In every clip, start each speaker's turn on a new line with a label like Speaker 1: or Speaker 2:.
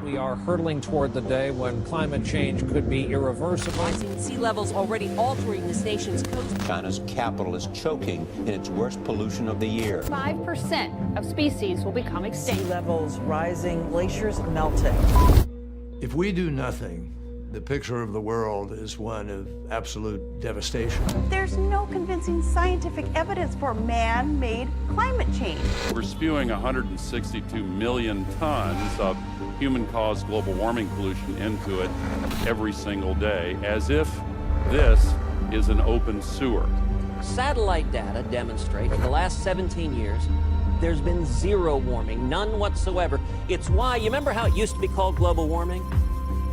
Speaker 1: We are hurtling toward the day when climate change could be irreversible.
Speaker 2: Rising sea levels already altering this nation's coast.
Speaker 3: China's capital is choking in its worst pollution of the year.
Speaker 4: 5% of species will become extinct.
Speaker 5: Sea levels rising, glaciers melting.
Speaker 6: If we do nothing, the picture of the world is one of absolute devastation.
Speaker 7: There's no convincing scientific evidence for man-made climate change.
Speaker 8: We're spewing 162 million tons of human-caused global warming pollution into it every single day, as if this is an open sewer.
Speaker 2: Satellite data demonstrate for the last 17 years, there's been zero warming, none whatsoever. It's why, you remember how it used to be called global warming?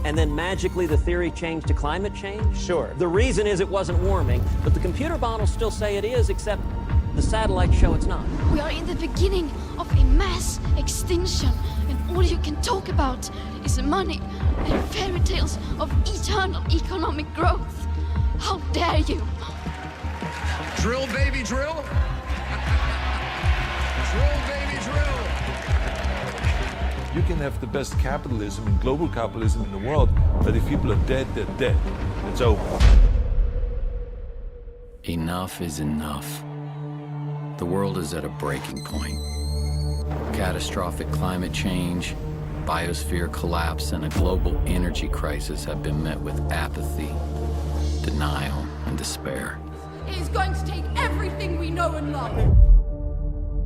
Speaker 2: And then magically the theory changed to climate change? Sure. The reason is it wasn't warming, but the computer models still say it is, except the satellites show it's not.
Speaker 4: We are in the beginning of a mass extinction, and all you can talk about is money and fairy tales of eternal economic growth. How dare you?
Speaker 9: Drill, baby, drill. Drill, baby, drill.
Speaker 10: You can have the best capitalism and global capitalism in the world, but if people are dead, they're dead. It's over.
Speaker 11: Enough is enough. The world is at a breaking point. Catastrophic climate change, biosphere collapse, and a global energy crisis have been met with apathy, denial, and despair.
Speaker 4: It is going to take everything we know and love.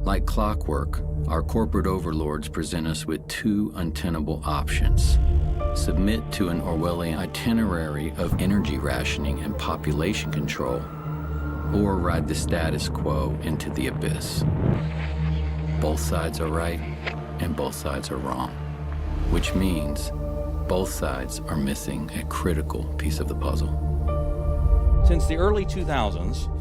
Speaker 11: Like clockwork, our corporate overlords present us with two untenable options. Submit to an Orwellian itinerary of energy rationing and population control, or ride the status quo into the abyss. Both sides are right, and both sides are wrong, which means both sides are missing a critical piece of the puzzle.
Speaker 12: Since the early 2000s,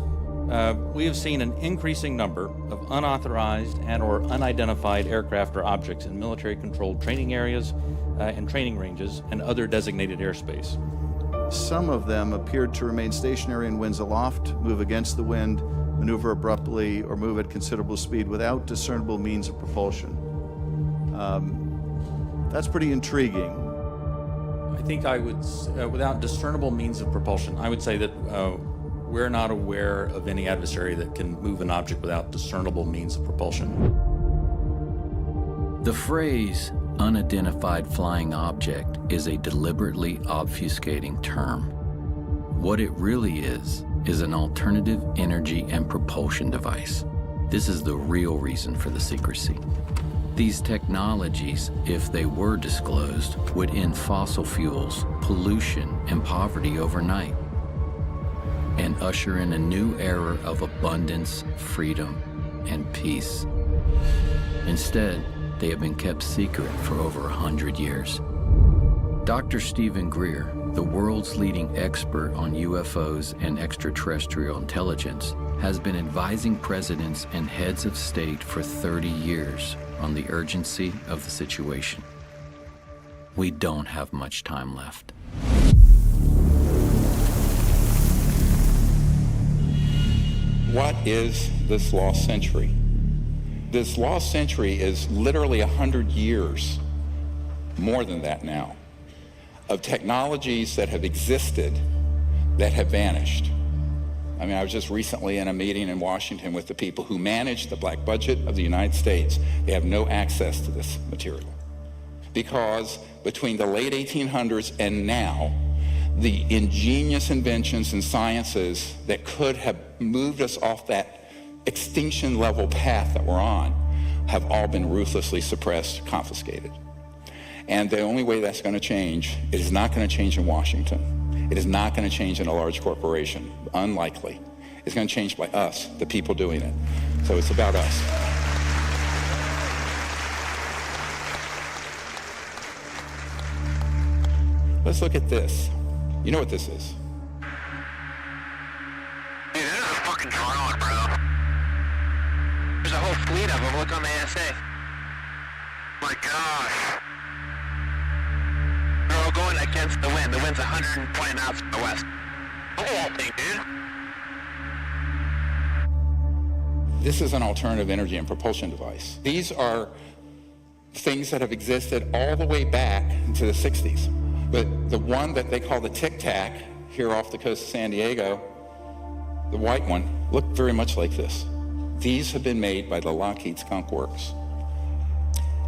Speaker 12: we have seen an increasing number of unauthorized and or unidentified aircraft or objects in military-controlled training areas and training ranges and other designated airspace.
Speaker 13: Some of them appeared to remain stationary in winds aloft, move against the wind, maneuver abruptly, or move at considerable speed without discernible means of propulsion. That's pretty intriguing.
Speaker 12: I think I would, without discernible means of propulsion, I would say that we're not aware of any adversary that can move an object without discernible means of propulsion.
Speaker 11: The phrase unidentified flying object is a deliberately obfuscating term. What it really is an alternative energy and propulsion device. This is the real reason for the secrecy. These technologies, if they were disclosed, would end fossil fuels, pollution, and poverty overnight, and usher in a new era of abundance, freedom, and peace. Instead, they have been kept secret for over 100 years. Dr. Stephen Greer, the world's leading expert on UFOs and extraterrestrial intelligence, has been advising presidents and heads of state for 30 years on the urgency of the situation. We don't have much time left.
Speaker 14: What is this lost century? This lost century is literally 100 years, more than that now, of technologies that have existed that have vanished. I mean, I was just recently in a meeting in Washington with the people who manage the black budget of the United States. They have no access to this material because between the late 1800s and now, the ingenious inventions and sciences that could have moved us off that extinction level path that we're on have all been ruthlessly suppressed, confiscated. And the only way that's going to change, it is not going to change in Washington. It is not going to change in a large corporation. Unlikely. It's going to change by us, the people doing it. So it's about us. Let's look at this. You know what this is?
Speaker 15: Hey, there's a fucking drone, bro. There's a whole fleet of them. Look on the ASA. My gosh. They're all going against the wind. The wind's 120 knots from the west. Look at that thing, dude.
Speaker 14: This is an alternative energy and propulsion device. These are things that have existed all the way back to the 60s. But the one that they call the Tic Tac here off the coast of San Diego, the white one, looked very much like this. These have been made by the Lockheed Skunk Works.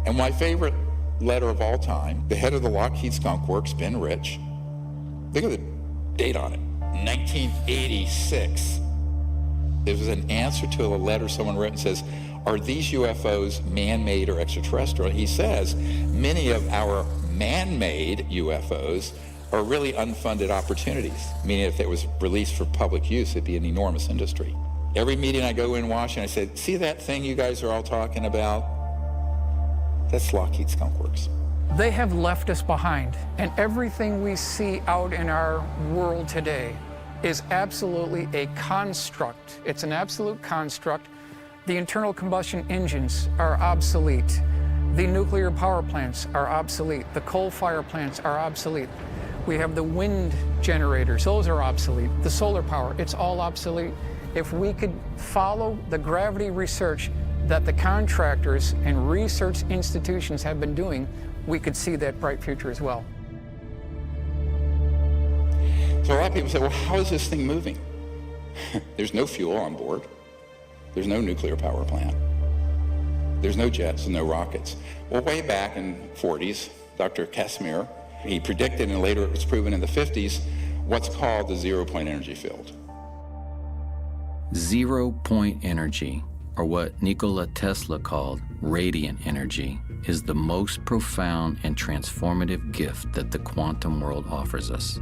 Speaker 14: And my favorite letter of all time, the head of the Lockheed Skunk Works, Ben Rich, look at the date on it, 1986. It was an answer to a letter someone wrote and says, are these UFOs man-made or extraterrestrial? He says, many of our man-made UFOs are really unfunded opportunities, meaning if it was released for public use, it'd be an enormous industry. Every meeting I go in Washington, I say, see that thing you guys are all talking about? That's Lockheed Skunk Works.
Speaker 16: They have left us behind, and everything we see out in our world today is absolutely a construct. It's an absolute construct. The internal combustion engines are obsolete. The nuclear power plants are obsolete. The coal fire plants are obsolete. We have the wind generators, those are obsolete. The solar power, it's all obsolete. If we could follow the gravity research that the contractors and research institutions have been doing, we could see that bright future as well.
Speaker 14: So a lot of people say, well, how is this thing moving? There's no fuel on board. There's no nuclear power plant. There's no jets and no rockets. Well, way back in the 40s, Dr. Casimir, he predicted, and later it was proven in the 50s, what's called the zero-point energy field.
Speaker 11: Zero-point energy, or what Nikola Tesla called radiant energy, is the most profound and transformative gift that the quantum world offers us.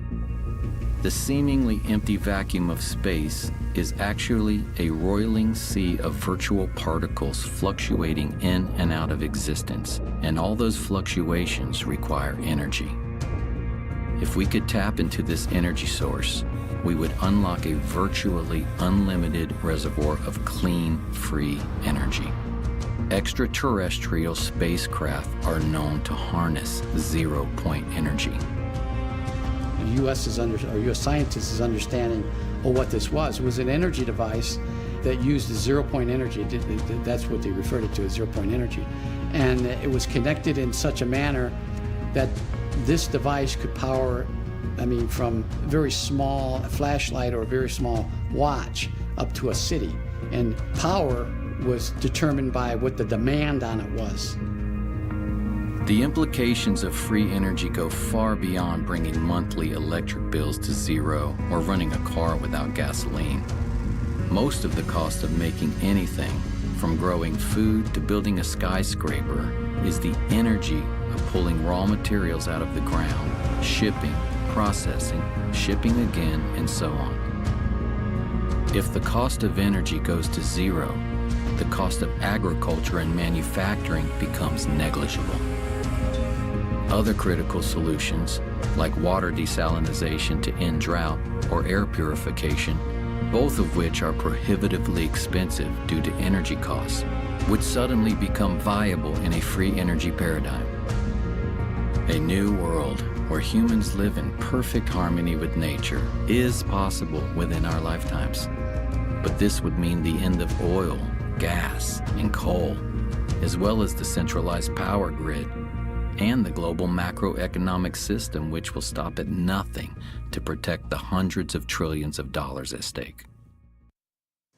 Speaker 11: The seemingly empty vacuum of space is actually a roiling sea of virtual particles fluctuating in and out of existence, and all those fluctuations require energy. If we could tap into this energy source, we would unlock a virtually unlimited reservoir of clean, free energy. Extraterrestrial spacecraft are known to harness zero-point energy.
Speaker 17: The U.S. scientists is understanding what this was. It was an energy device that used zero-point energy. That's what they referred it to as zero-point energy. And it was connected in such a manner that this device could power, from a very small flashlight or a very small watch up to a city. And power was determined by what the demand on it was.
Speaker 11: The implications of free energy go far beyond bringing monthly electric bills to zero or running a car without gasoline. Most of the cost of making anything, from growing food to building a skyscraper, is the energy of pulling raw materials out of the ground, shipping, processing, shipping again, and so on. If the cost of energy goes to zero, the cost of agriculture and manufacturing becomes negligible. Other critical solutions, like water desalination to end drought or air purification, both of which are prohibitively expensive due to energy costs, would suddenly become viable in a free energy paradigm. A new world where humans live in perfect harmony with nature is possible within our lifetimes. But this would mean the end of oil, gas, and coal, as well as the centralized power grid and the global macroeconomic system, which will stop at nothing to protect the hundreds of trillions of dollars at stake.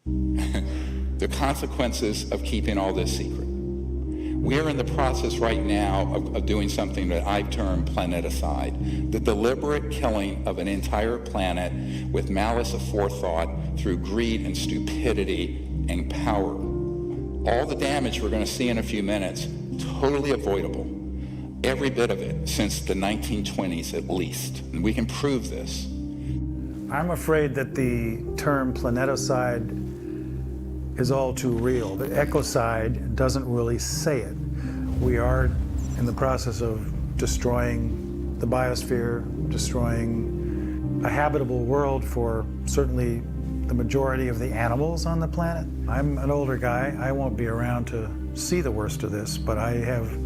Speaker 14: The consequences of keeping all this secret. We are in the process right now of doing something that I've termed planeticide, the deliberate killing of an entire planet with malice aforethought through greed and stupidity and power. All the damage we're going to see in a few minutes, totally avoidable. Every bit of it since the 1920s at least. And we can prove this.
Speaker 18: I'm afraid that the term planeticide is all too real. The ecocide doesn't really say it. We are in the process of destroying the biosphere, destroying a habitable world for certainly the majority of the animals on the planet. I'm an older guy. I won't be around to see the worst of this, but I have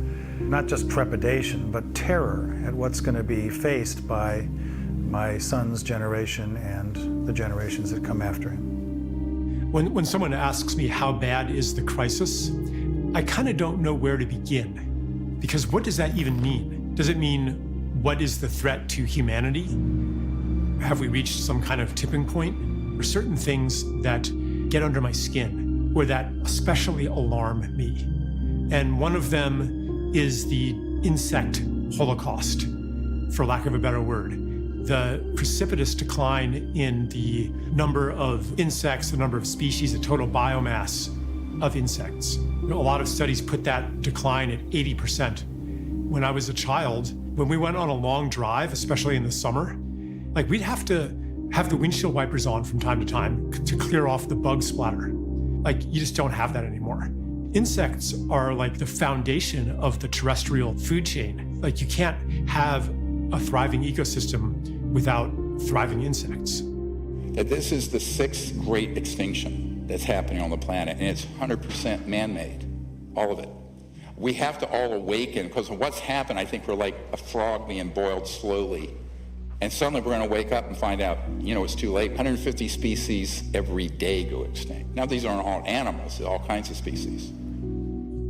Speaker 18: not just trepidation, but terror at what's going to be faced by my son's generation and the generations that come after him.
Speaker 19: When someone asks me how bad is the crisis, I kind of don't know where to begin. Because what does that even mean? Does it mean what is the threat to humanity? Have we reached some kind of tipping point? There are certain things that get under my skin or that especially alarm me. And one of them is the insect holocaust, for lack of a better word. The precipitous decline in the number of insects, the number of species, the total biomass of insects. A lot of studies put that decline at 80%. When I was a child, when we went on a long drive, especially in the summer, like we'd have to have the windshield wipers on from time to time to clear off the bug splatter. Like you just don't have that anymore. Insects are like the foundation of the terrestrial food chain. Like you can't have a thriving ecosystem without thriving insects.
Speaker 14: That this is the 6th great extinction that's happening on the planet, and it's 100% man-made, all of it. We have to all awaken, because of what's happened, I think we're like a frog being boiled slowly. And suddenly we're going to wake up and find out, it's too late. 150 species every day go extinct. Now, these aren't all animals, they're all kinds of species.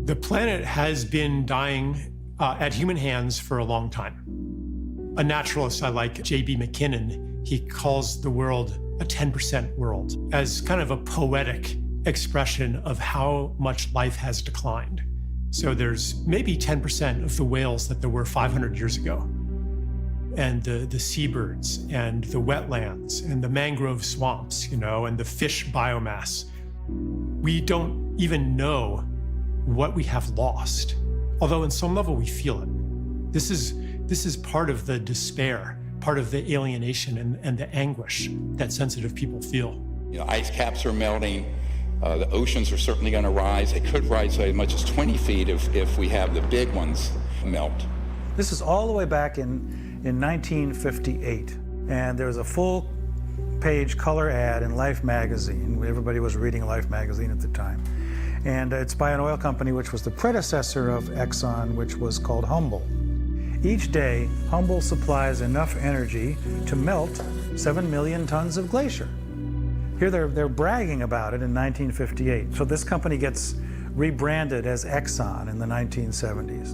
Speaker 19: The planet has been dying at human hands for a long time. A naturalist I like, J.B. McKinnon, he calls the world a 10% world as kind of a poetic expression of how much life has declined. So there's maybe 10% of the whales that there were 500 years ago, and the seabirds and the wetlands and the mangrove swamps, and the fish biomass. We don't even know what we have lost, although in some level we feel it. This is part of the despair, part of the alienation and the anguish that sensitive people feel.
Speaker 14: Ice caps are melting. The oceans are certainly going to rise. They could rise as much as 20 feet if we have the big ones melt.
Speaker 18: This is all the way back in 1958. And there was a full-page color ad in Life magazine. Everybody was reading Life magazine at the time. And it's by an oil company which was the predecessor of Exxon, which was called Humble. Each day, Humble supplies enough energy to melt 7 million tons of glacier. Here they're bragging about it in 1958. So this company gets rebranded as Exxon in the 1970s.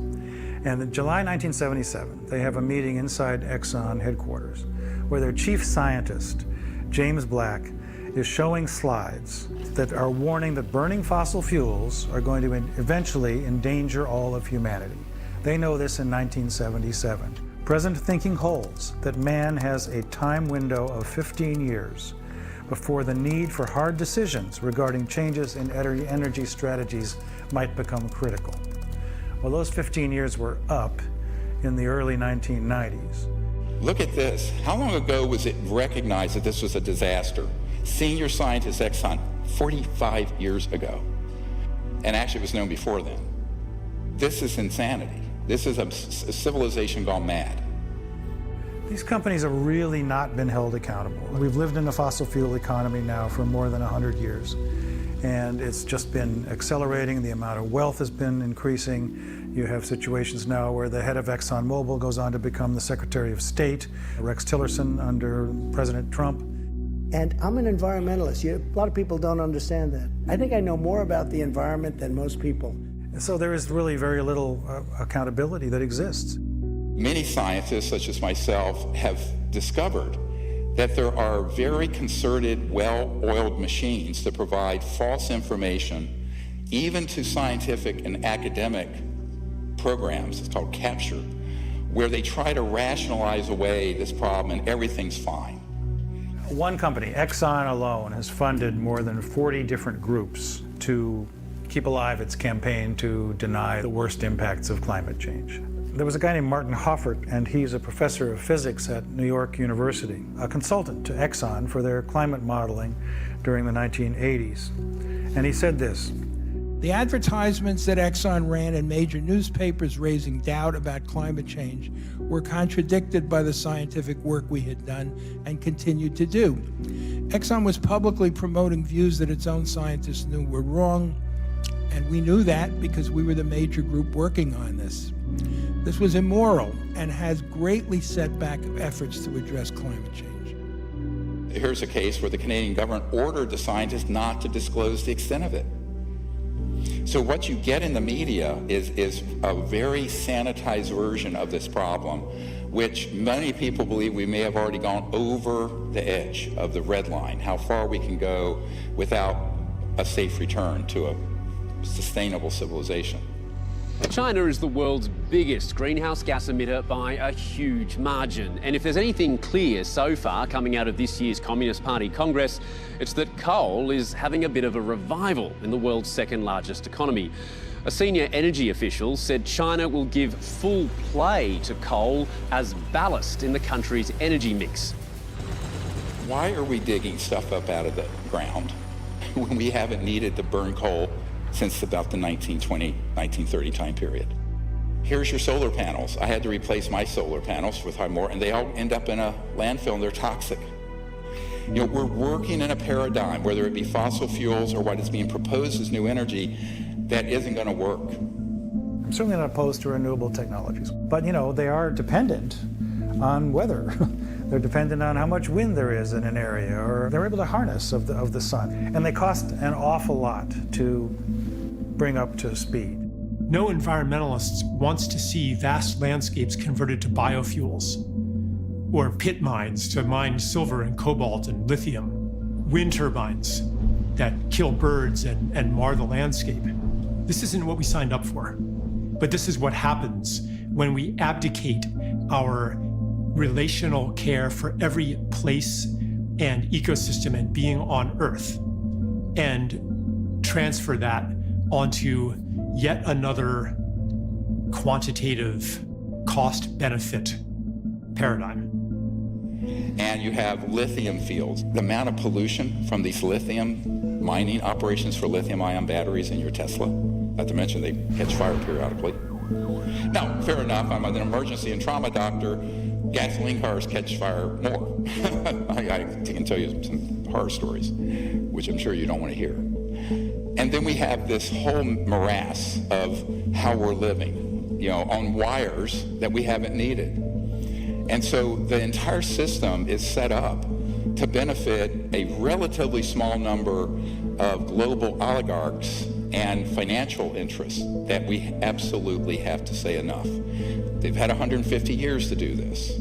Speaker 18: And in July 1977, they have a meeting inside Exxon headquarters where their chief scientist, James Black, is showing slides that are warning that burning fossil fuels are going to eventually endanger all of humanity. They know this in 1977. Present thinking holds that man has a time window of 15 years before the need for hard decisions regarding changes in energy strategies might become critical. Well, those 15 years were up in the early 1990s.
Speaker 14: Look at this. How long ago was it recognized that this was a disaster? Senior scientist Exxon, 45 years ago. And actually it was known before then. This is insanity. This is a civilization gone mad.
Speaker 18: These companies have really not been held accountable. We've lived in a fossil fuel economy now for more than 100 years. And it's just been accelerating. The amount of wealth has been increasing. You have situations now where the head of ExxonMobil goes on to become the Secretary of State, Rex Tillerson under President Trump.
Speaker 20: And I'm an environmentalist. A lot of people don't understand that. I think I know more about the environment than most people.
Speaker 18: So there is really very little accountability that exists.
Speaker 14: Many scientists, such as myself, have discovered that there are very concerted, well-oiled machines that provide false information, even to scientific and academic programs. It's called capture, where they try to rationalize away this problem and everything's fine.
Speaker 18: One company, Exxon alone, has funded more than 40 different groups to keep alive its campaign to deny the worst impacts of climate change. There was a guy named Martin Hoffert, and he's a professor of physics at New York University, a consultant to Exxon for their climate modeling during the 1980s. And he said this:
Speaker 21: the advertisements that Exxon ran in major newspapers raising doubt about climate change were contradicted by the scientific work we had done and continued to do. Exxon was publicly promoting views that its own scientists knew were wrong, and we knew that because we were the major group working on this. This was immoral and has greatly set back efforts to address climate change.
Speaker 14: Here's a case where the Canadian government ordered the scientists not to disclose the extent of it. So what you get in the media is a very sanitized version of this problem, which many people believe we may have already gone over the edge of the red line, how far we can go without a safe return to a sustainable civilization.
Speaker 1: China is the world's biggest greenhouse gas emitter by a huge margin. And if there's anything clear so far coming out of this year's Communist Party Congress, it's that coal is having a bit of a revival in the world's second largest economy. A senior energy official said China will give full play to coal as ballast in the country's energy mix.
Speaker 14: Why are we digging stuff up out of the ground when we haven't needed to burn coal since about the 1920, 1930 time period? Here's your solar panels. I had to replace my solar panels with more, and they all end up in a landfill and they're toxic. You know, we're working in a paradigm, whether it be fossil fuels or what is being proposed as new energy, that isn't going to work.
Speaker 18: I'm certainly not opposed to renewable technologies, but you know, they are dependent on weather. They're dependent on how much wind there is in an area, or they're able to harness of the sun. And they cost an awful lot to bring up to speed.
Speaker 19: No environmentalist wants to see vast landscapes converted to biofuels, or pit mines to mine silver and cobalt and lithium, wind turbines that kill birds and mar the landscape. This isn't what we signed up for. But this is what happens when we abdicate our relational care for every place and ecosystem and being on Earth and transfer that onto yet another quantitative cost-benefit paradigm.
Speaker 14: And you have lithium fields. The amount of pollution from these lithium mining operations for lithium-ion batteries in your Tesla, not to mention they catch fire periodically. Now, fair enough, I'm an emergency and trauma doctor. Gasoline cars catch fire more. I can tell you some horror stories, which I'm sure you don't want to hear. And then we have this whole morass of how we're living, you know, on wires that we haven't needed. And so the entire system is set up to benefit a relatively small number of global oligarchs and financial interests that we absolutely have to say enough. They've had 150 years to do this.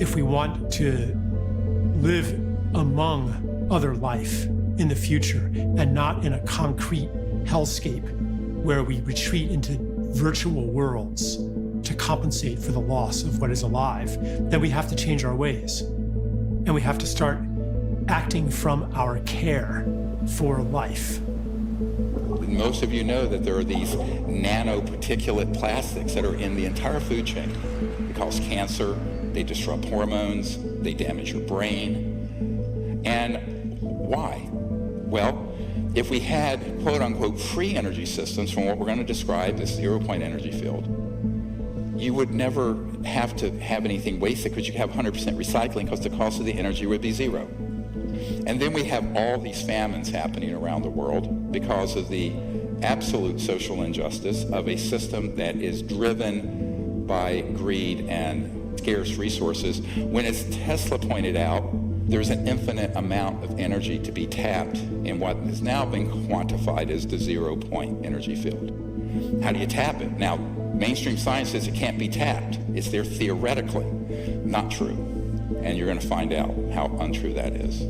Speaker 19: If we want to live among other life in the future and not in a concrete hellscape where we retreat into virtual worlds to compensate for the loss of what is alive, then we have to change our ways. And we have to start acting from our care for life.
Speaker 14: Most of you know that there are these nanoparticulate plastics that are in the entire food chain. They cause cancer, they disrupt hormones, they damage your brain. And why? Well, if we had quote-unquote free energy systems from what we're going to describe as zero-point energy field, you would never have to have anything wasted because you have 100% recycling because the cost of the energy would be zero. And then we have all these famines happening around the world because of the absolute social injustice of a system that is driven by greed and scarce resources. When, as Tesla pointed out, there's an infinite amount of energy to be tapped in what has now been quantified as the zero-point energy field. How do you tap it? Now, mainstream science says it can't be tapped. It's there theoretically. Not true. And you're going to find out how untrue that is.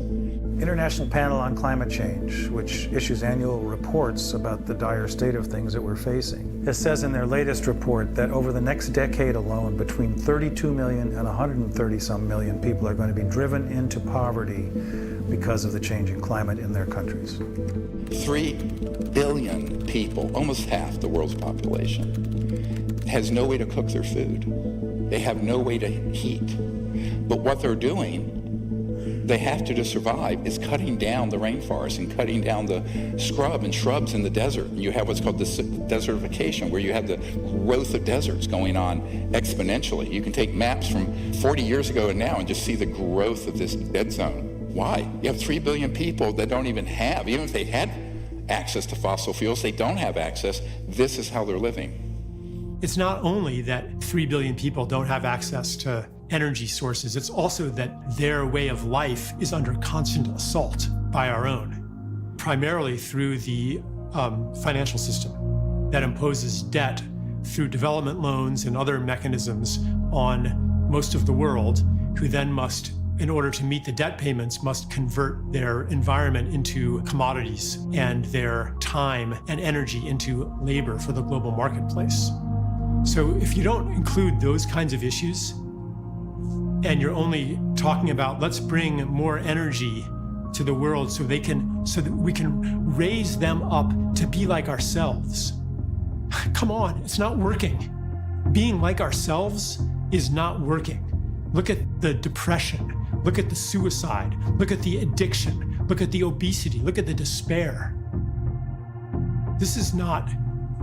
Speaker 18: International Panel on Climate Change, which issues annual reports about the dire state of things that we're facing. It says in their latest report that over the next decade alone, between 32 million and 130-some million people are going to be driven into poverty because of the changing climate in their countries. 3 billion people, almost half the world's population, has no way to cook their food. They have no way to heat. But what they're doing, they have to survive, is cutting down the rainforest and cutting down the scrub and shrubs in the desert. And you have what's called desertification, where you have the growth of deserts going on exponentially. You can take maps from 40 years ago and now and just see the growth of this dead zone. Why? You have 3 billion people that don't even have, even if they had access to fossil fuels, they don't have access. This is how they're living.
Speaker 19: It's not only that 3 billion people don't have access to energy sources. It's also that their way of life is under constant assault by our own, primarily through the financial system that imposes debt through development loans and other mechanisms on most of the world, who then must, in order to meet the debt payments, must convert their environment into commodities and their time and energy into labor for the global marketplace. So if you don't include those kinds of issues, and you're only talking about let's bring more energy to the world so that we can raise them up to be like ourselves. Come on, it's not working. Being like ourselves is not working. Look at the depression, look at the suicide, look at the addiction, look at the obesity, look at the despair. This is not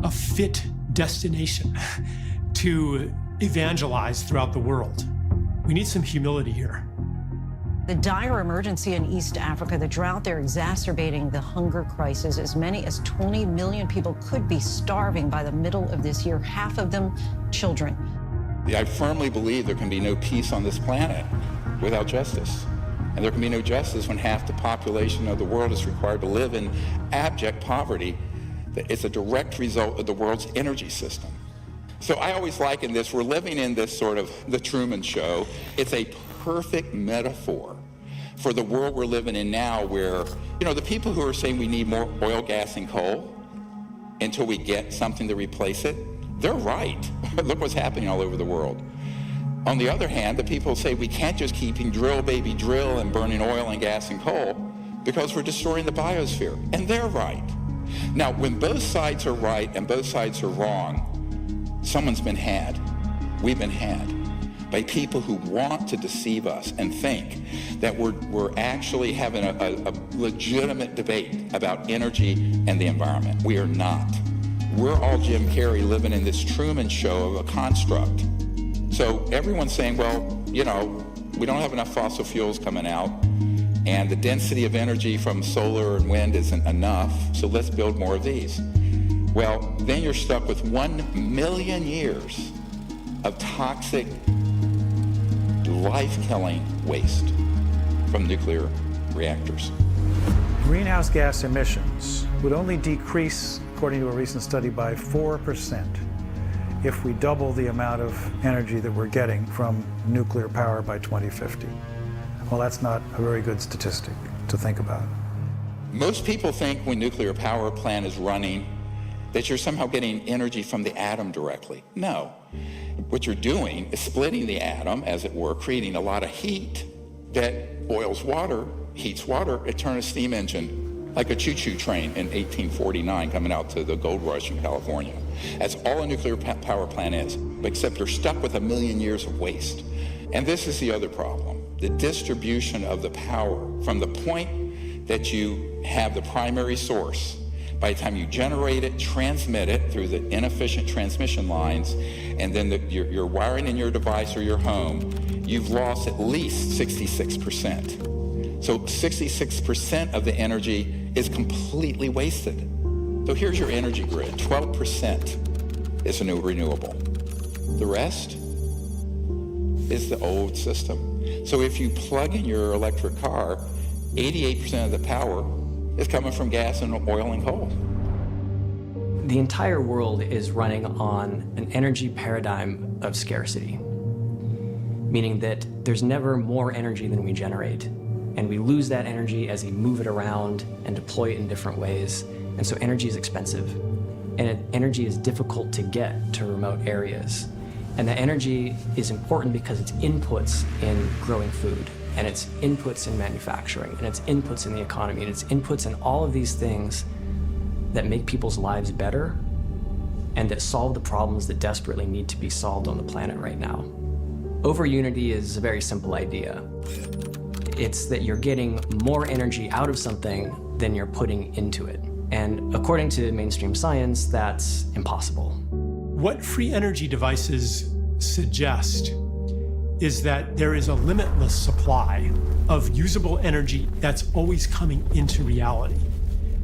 Speaker 19: a fit destination to evangelize throughout the world. We need some humility here.
Speaker 3: The dire emergency in East Africa, the drought there exacerbating the hunger crisis. As many as 20 million people could be starving by the middle of this year, half of them children.
Speaker 14: I firmly believe there can be no peace on this planet without justice. And there can be no justice when half the population of the world is required to live in abject poverty. It's a direct result of the world's energy system. So I always liken this, we're living in this sort of the Truman Show. It's a perfect metaphor for the world we're living in now, where, the people who are saying we need more oil, gas, and coal until we get something to replace it, they're right. Look what's happening all over the world. On the other hand, the people say we can't just keep drill, baby, drill, and burning oil and gas and coal because we're destroying the biosphere. And they're right. Now, when both sides are right and both sides are wrong, someone's been had. We've been had by people who want to deceive us and think that we're actually having a legitimate debate about energy and the environment. We are not. We're all Jim Carrey living in this Truman Show of a construct. So everyone's saying, well, we don't have enough fossil fuels coming out, and the density of energy from solar and wind isn't enough, so let's build more of these. Well, then you're stuck with 1 million years of toxic, life-killing waste from nuclear reactors.
Speaker 18: Greenhouse gas emissions would only decrease, according to a recent study, by 4% if we double the amount of energy that we're getting from nuclear power by 2050. Well, that's not a very good statistic to think about.
Speaker 14: Most people think when nuclear power plant is running that you're somehow getting energy from the atom directly. No. What you're doing is splitting the atom, as it were, creating a lot of heat that boils water, heats water. It turns a steam engine like a choo-choo train in 1849 coming out to the gold rush in California. That's all a nuclear power plant is, except you're stuck with 1 million years of waste. And this is the other problem. The distribution of the power from the point that you have the primary source, by the time you generate it, transmit it through the inefficient transmission lines, and then you're wiring in your device or your home, you've lost at least 66%. So 66% of the energy is completely wasted. So here's your energy grid. 12% is a new renewable. The rest is the old system. So if you plug in your electric car, 88% of the power is coming from gas and oil and coal.
Speaker 22: The entire world is running on an energy paradigm of scarcity, meaning that there's never more energy than we generate, and we lose that energy as we move it around and deploy it in different ways. And so energy is expensive, and energy is difficult to get to remote areas. And that energy is important because it's inputs in growing food, and it's inputs in manufacturing, and it's inputs in the economy, and it's inputs in all of these things that make people's lives better and that solve the problems that desperately need to be solved on the planet right now. Over-unity is a very simple idea. It's that you're getting more energy out of something than you're putting into it. And according to mainstream science, that's impossible.
Speaker 19: What free energy devices suggest is that there is a limitless supply of usable energy that's always coming into reality,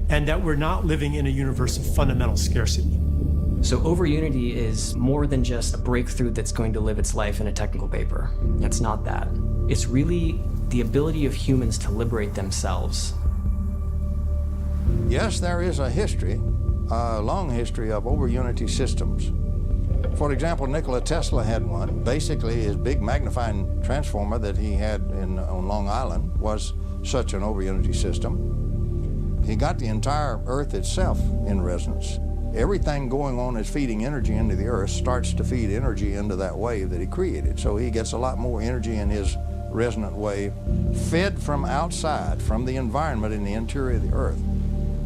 Speaker 19: and that we're not living in a universe of fundamental scarcity.
Speaker 22: So over unity is more than just a breakthrough that's going to live its life in a technical paper. It's not that. It's really the ability of humans to liberate themselves.
Speaker 5: Yes, there is a history, a long history of over unity systems. For example, Nikola Tesla had one. Basically, his big magnifying transformer that he had on Long Island was such an over unity system. He got the entire Earth itself in resonance. Everything going on is feeding energy into the Earth starts to feed energy into that wave that he created. So he gets a lot more energy in his resonant wave fed from outside, from the environment in the interior of the Earth.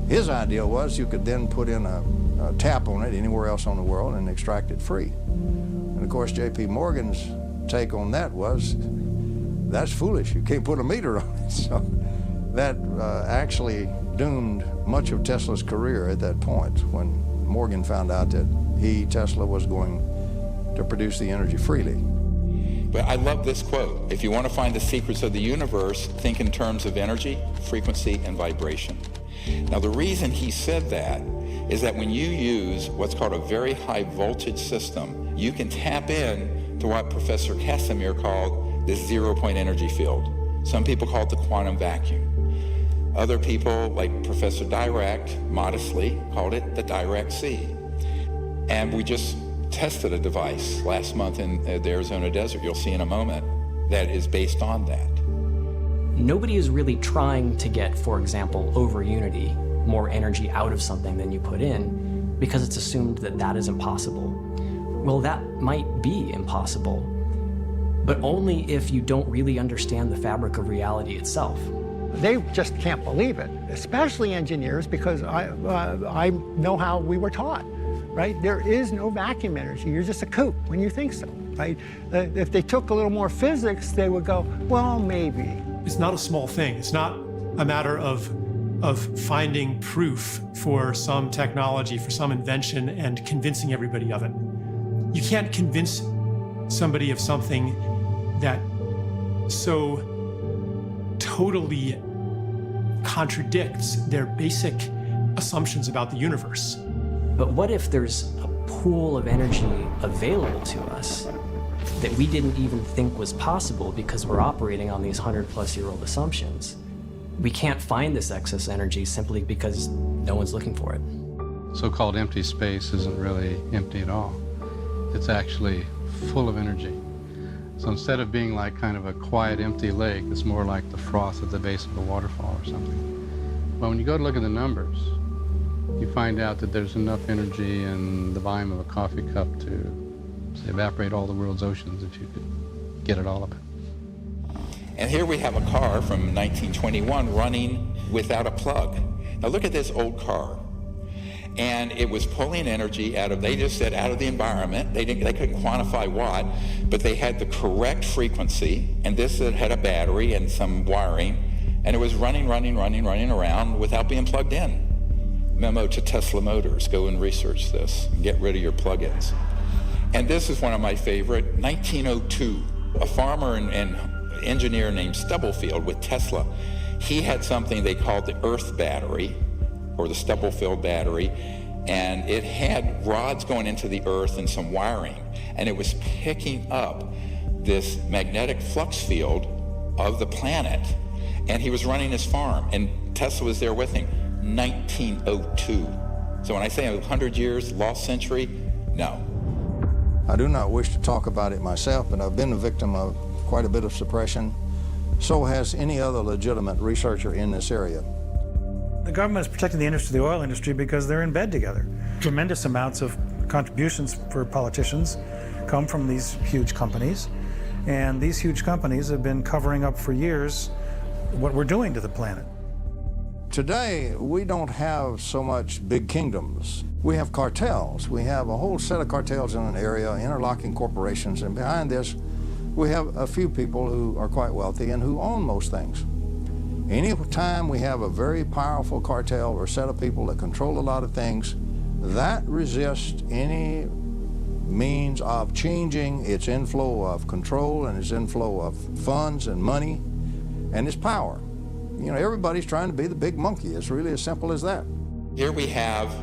Speaker 5: His idea was you could then put in a tap on it anywhere else on the world and extract it free. And of course, J.P. Morgan's take on that was, that's foolish, you can't put a meter on it. So that actually doomed much of Tesla's career at that point when Morgan found out that Tesla, was going to produce the energy freely.
Speaker 14: But I love this quote. If you want to find the secrets of the universe, think in terms of energy, frequency, and vibration. Now, the reason he said that is that when you use what's called a very high voltage system, you can tap in to what Professor Casimir called the 0-point energy field. Some people call it the quantum vacuum. Other people, like Professor Dirac, modestly called it the Dirac Sea. And we just tested a device last month in the Arizona desert, you'll see in a moment, that is based on that.
Speaker 22: Nobody is really trying to get, for example, over unity, more energy out of something than you put in, because it's assumed that that is impossible. Well, that might be impossible, but only if you don't really understand the fabric of reality itself.
Speaker 6: They just can't believe it, especially engineers, because I know how we were taught, right? There is no vacuum energy. You're just a kook when you think so, right? If they took a little more physics, they would go, well, maybe.
Speaker 19: It's not a small thing. It's not a matter of finding proof for some technology, for some invention, and convincing everybody of it. You can't convince somebody of something that so totally contradicts their basic assumptions about the universe.
Speaker 22: But what if there's a pool of energy available to us that we didn't even think was possible because we're operating on these 100-plus-year-old assumptions? We can't find this excess energy simply because no one's looking for it.
Speaker 23: So-called empty space isn't really empty at all. It's actually full of energy. So instead of being like kind of a quiet, empty lake, it's more like the froth at the base of a waterfall or something. But when you go to look at the numbers, you find out that there's enough energy in the volume of a coffee cup to say, evaporate all the world's oceans if you could get it all of it.
Speaker 14: And here we have a car from 1921 running without a plug. Now look at this old car. And it was pulling energy out of, they just said out of the environment. They couldn't quantify what, but they had the correct frequency, and this had a battery and some wiring, and it was running around without being plugged in. Memo to Tesla Motors, go and research this, and get rid of your plug-ins. And this is one of my favorite, 1902, a farmer and engineer named Stubblefield with Tesla, he had something they called the Earth battery, or the Stubblefield battery, and it had rods going into the Earth and some wiring, and it was picking up this magnetic flux field of the planet, and he was running his farm, and Tesla was there with him, 1902. So when I say 100 years, lost century, no.
Speaker 5: I do not wish to talk about it myself, but I've been a victim of quite a bit of suppression. So has any other legitimate researcher in this area.
Speaker 18: The government is protecting the industry, the oil industry, because they're in bed together. Tremendous amounts of contributions for politicians come from these huge companies, and these huge companies have been covering up for years what we're doing to the planet.
Speaker 5: Today, we don't have so much big kingdoms. We have cartels. We have a whole set of cartels in an area, interlocking corporations, and behind this, we have a few people who are quite wealthy and who own most things. Any time we have a very powerful cartel or set of people that control a lot of things, that resists any means of changing its inflow of control and its inflow of funds and money and its power. You know, everybody's trying to be the big monkey. It's really as simple as that.
Speaker 14: Here we have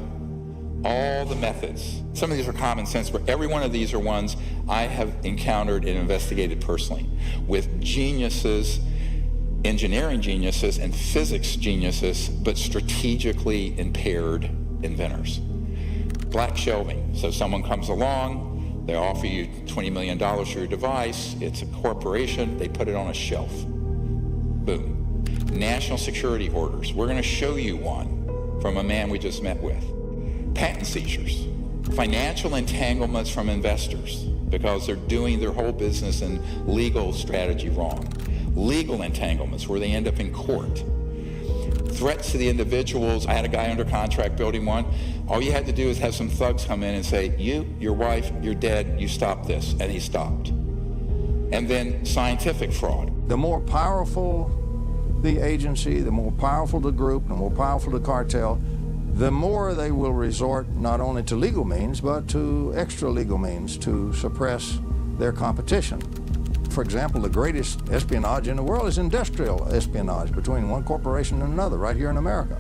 Speaker 14: all the methods. Some of these are common sense, but every one of these are ones I have encountered and investigated personally with geniuses, engineering geniuses and physics geniuses, but strategically impaired inventors. Black shelving. So someone comes along, they offer you $20 million for your device, it's a corporation, they put it on a shelf. Boom. National security orders. We're going to show you one from a man we just met with. Patent seizures. Financial entanglements from investors because they're doing their whole business and legal strategy wrong. Legal entanglements where they end up in court. Threats to the individuals. I had a guy under contract building one. All you had to do is have some thugs come in and say, you, your wife, you're dead, you stop this. And he stopped. And then scientific fraud.
Speaker 5: The more powerful the agency, the more powerful the group, the more powerful the cartel, the more they will resort not only to legal means, but to extra legal means to suppress their competition. For example, the greatest espionage in the world is industrial espionage between one corporation and another right here in America.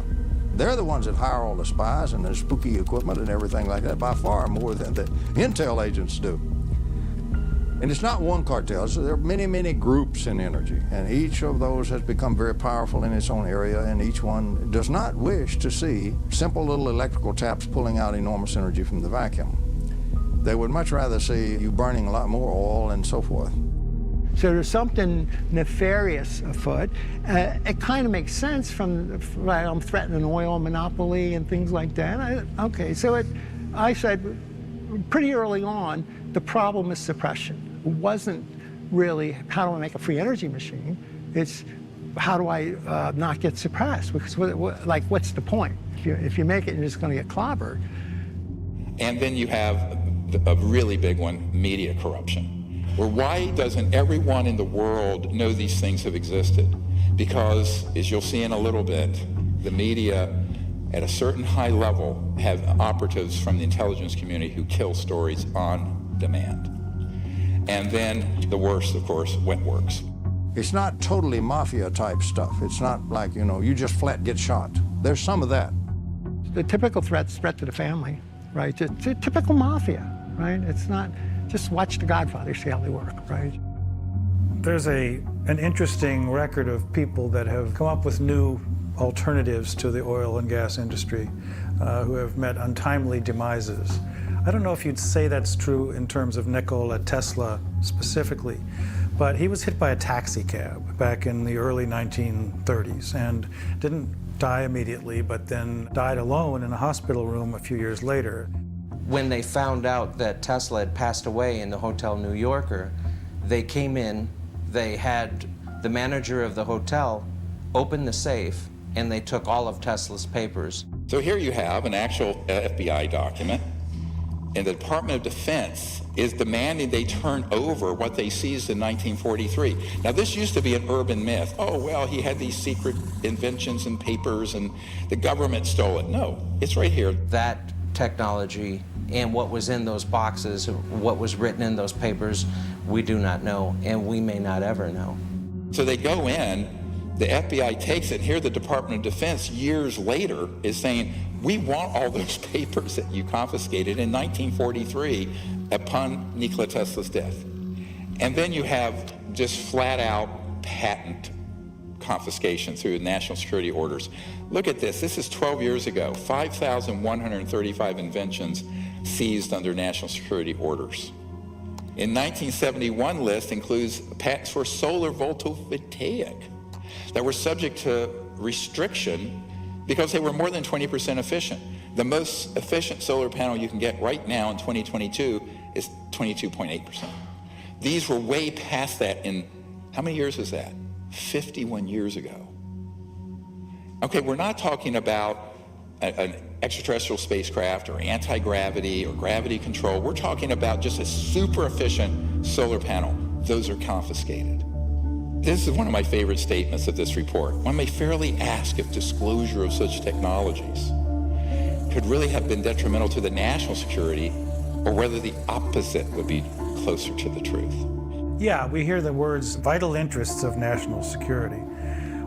Speaker 5: They're the ones that hire all the spies and the spooky equipment and everything like that by far more than the intel agents do. And it's not one cartel, so there are many, many groups in energy, and each of those has become very powerful in its own area, and each one does not wish to see simple little electrical taps pulling out enormous energy from the vacuum. They would much rather see you burning a lot more oil and so forth.
Speaker 6: So there's something nefarious afoot. It kind of makes sense from, right, I'm threatening an oil monopoly and things like that. I said pretty early on, the problem is suppression. It wasn't really, how do I make a free energy machine? It's, how do I not get suppressed? Because what's the point? If you make it, you're just going to get clobbered.
Speaker 14: And then you have a really big one, media corruption. Where why doesn't everyone in the world know these things have existed? Because, as you'll see in a little bit, the media at a certain high level have operatives from the intelligence community who kill stories on demand. And then the worst, of course, wet works.
Speaker 5: It's not totally mafia type stuff. It's not like, you just flat get shot. There's some of that.
Speaker 6: The typical threat's threat to the family, right? It's a typical mafia, right? It's not, just watch The Godfather, see how they work, right?
Speaker 18: There's an interesting record of people that have come up with new alternatives to the oil and gas industry who have met untimely demises. I don't know if you'd say that's true in terms of Nikola Tesla specifically, but he was hit by a taxi cab back in the early 1930s and didn't die immediately, but then died alone in a hospital room a few years later.
Speaker 2: When they found out that Tesla had passed away in the Hotel New Yorker, they came in, they had the manager of the hotel open the safe, and they took all of Tesla's papers.
Speaker 14: So here you have an actual FBI document, and the Department of Defense is demanding they turn over what they seized in 1943. Now, this used to be an urban myth. Oh, well, he had these secret inventions and papers, and the government stole it. No, it's right here.
Speaker 2: That technology and what was in those boxes, what was written in those papers, we do not know, and we may not ever know.
Speaker 14: So they go in, the FBI takes it, and here the Department of Defense years later is saying, we want all those papers that you confiscated in 1943 upon Nikola Tesla's death. And then you have just flat out patent confiscation through national security orders. Look at this. This is 12 years ago. 5,135 inventions seized under national security orders. In 1971 list includes patents for solar photovoltaic that were subject to restriction because they were more than 20% efficient. The most efficient solar panel you can get right now in 2022 is 22.8%. These were way past that in, how many years is that? 51 years ago. Okay, we're not talking about an extraterrestrial spacecraft or anti-gravity or gravity control. We're talking about just a super efficient solar panel. Those are confiscated. This is one of my favorite statements of this report. One may fairly ask if disclosure of such technologies could really have been detrimental to the national security or whether the opposite would be closer to the truth.
Speaker 18: Yeah, we hear the words vital interests of national security.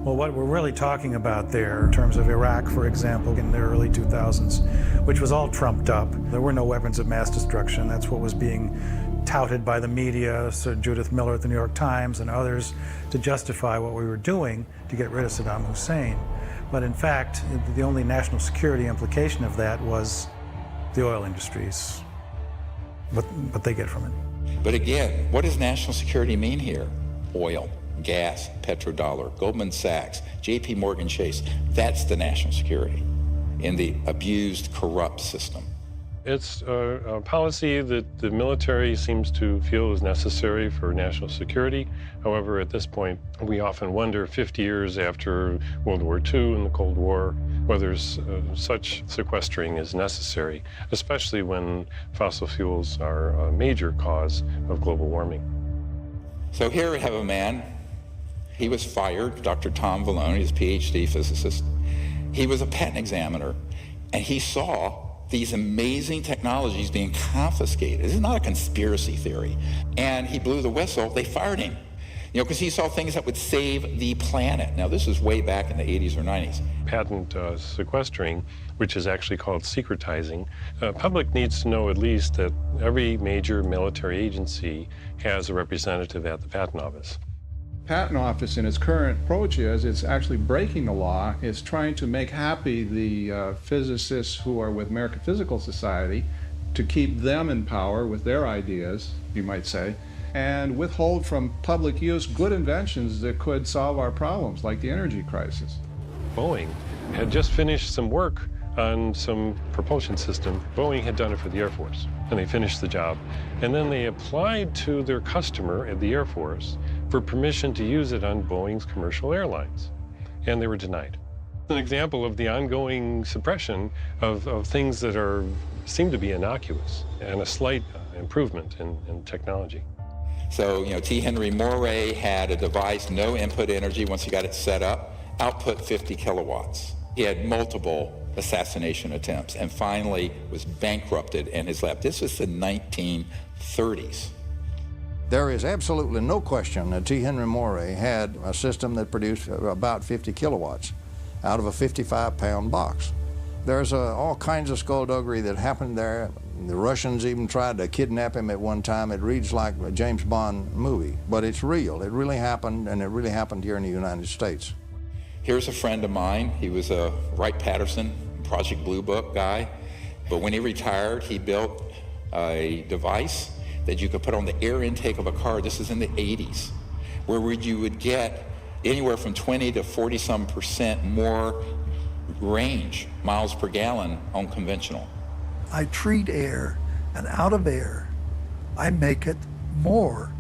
Speaker 18: Well, what we're really talking about there, in terms of Iraq, for example, in the early 2000s, which was all trumped up. There were no weapons of mass destruction. That's what was being touted by the media, Sir Judith Miller at the New York Times and others, to justify what we were doing to get rid of Saddam Hussein. But in fact, the only national security implication of that was the oil industries, what they get from it.
Speaker 14: But again, what does national security mean here? Oil, gas, petrodollar, Goldman Sachs, JP Morgan Chase. That's the national security in the abused, corrupt system.
Speaker 7: It's a policy that the military seems to feel is necessary for national security. However, at this point, we often wonder, 50 years after World War II and the Cold War, whether such sequestering is necessary, especially when fossil fuels are a major cause of global warming.
Speaker 14: So here we have a man. He was fired, Dr. Tom Vallone, he's a PhD physicist. He was a patent examiner, and he saw these amazing technologies being confiscated. This is not a conspiracy theory. And he blew the whistle, they fired him. You know, because he saw things that would save the planet. Now, this is way back in the 80s or 90s.
Speaker 7: Patent sequestering, which is actually called secretizing, public needs to know at least that every major military agency has a representative at the Patent Office.
Speaker 8: Patent Office in its current approach is it's actually breaking the law. It's trying to make happy the physicists who are with American Physical Society to keep them in power with their ideas, you might say, and withhold from public use good inventions that could solve our problems, like the energy crisis.
Speaker 7: Boeing had just finished some work on some propulsion system. Boeing had done it for the Air Force, and they finished the job. And then they applied to their customer at the Air Force for permission to use it on Boeing's commercial airlines, and they were denied. An example of the ongoing suppression of things that seem to be innocuous and a slight improvement in technology.
Speaker 14: So, you know, T. Henry Moray had a device, no input energy once he got it set up, output 50 kilowatts. He had multiple assassination attempts and finally was bankrupted in his lab. This was the 1930s.
Speaker 5: There is absolutely no question that T. Henry Moray had a system that produced about 50 kilowatts out of a 55-pound box. There's all kinds of skullduggery that happened there. The Russians even tried to kidnap him at one time. It reads like a James Bond movie, but it's real. It really happened, and it really happened here in the United States.
Speaker 14: Here's a friend of mine. He was a Wright-Patterson Project Blue Book guy, but when he retired, he built a device that you could put on the air intake of a car. This is in the 80s, where you would get anywhere from 20 to 40-some% more range, miles per gallon, on conventional.
Speaker 9: I treat air, and out of air, I make it more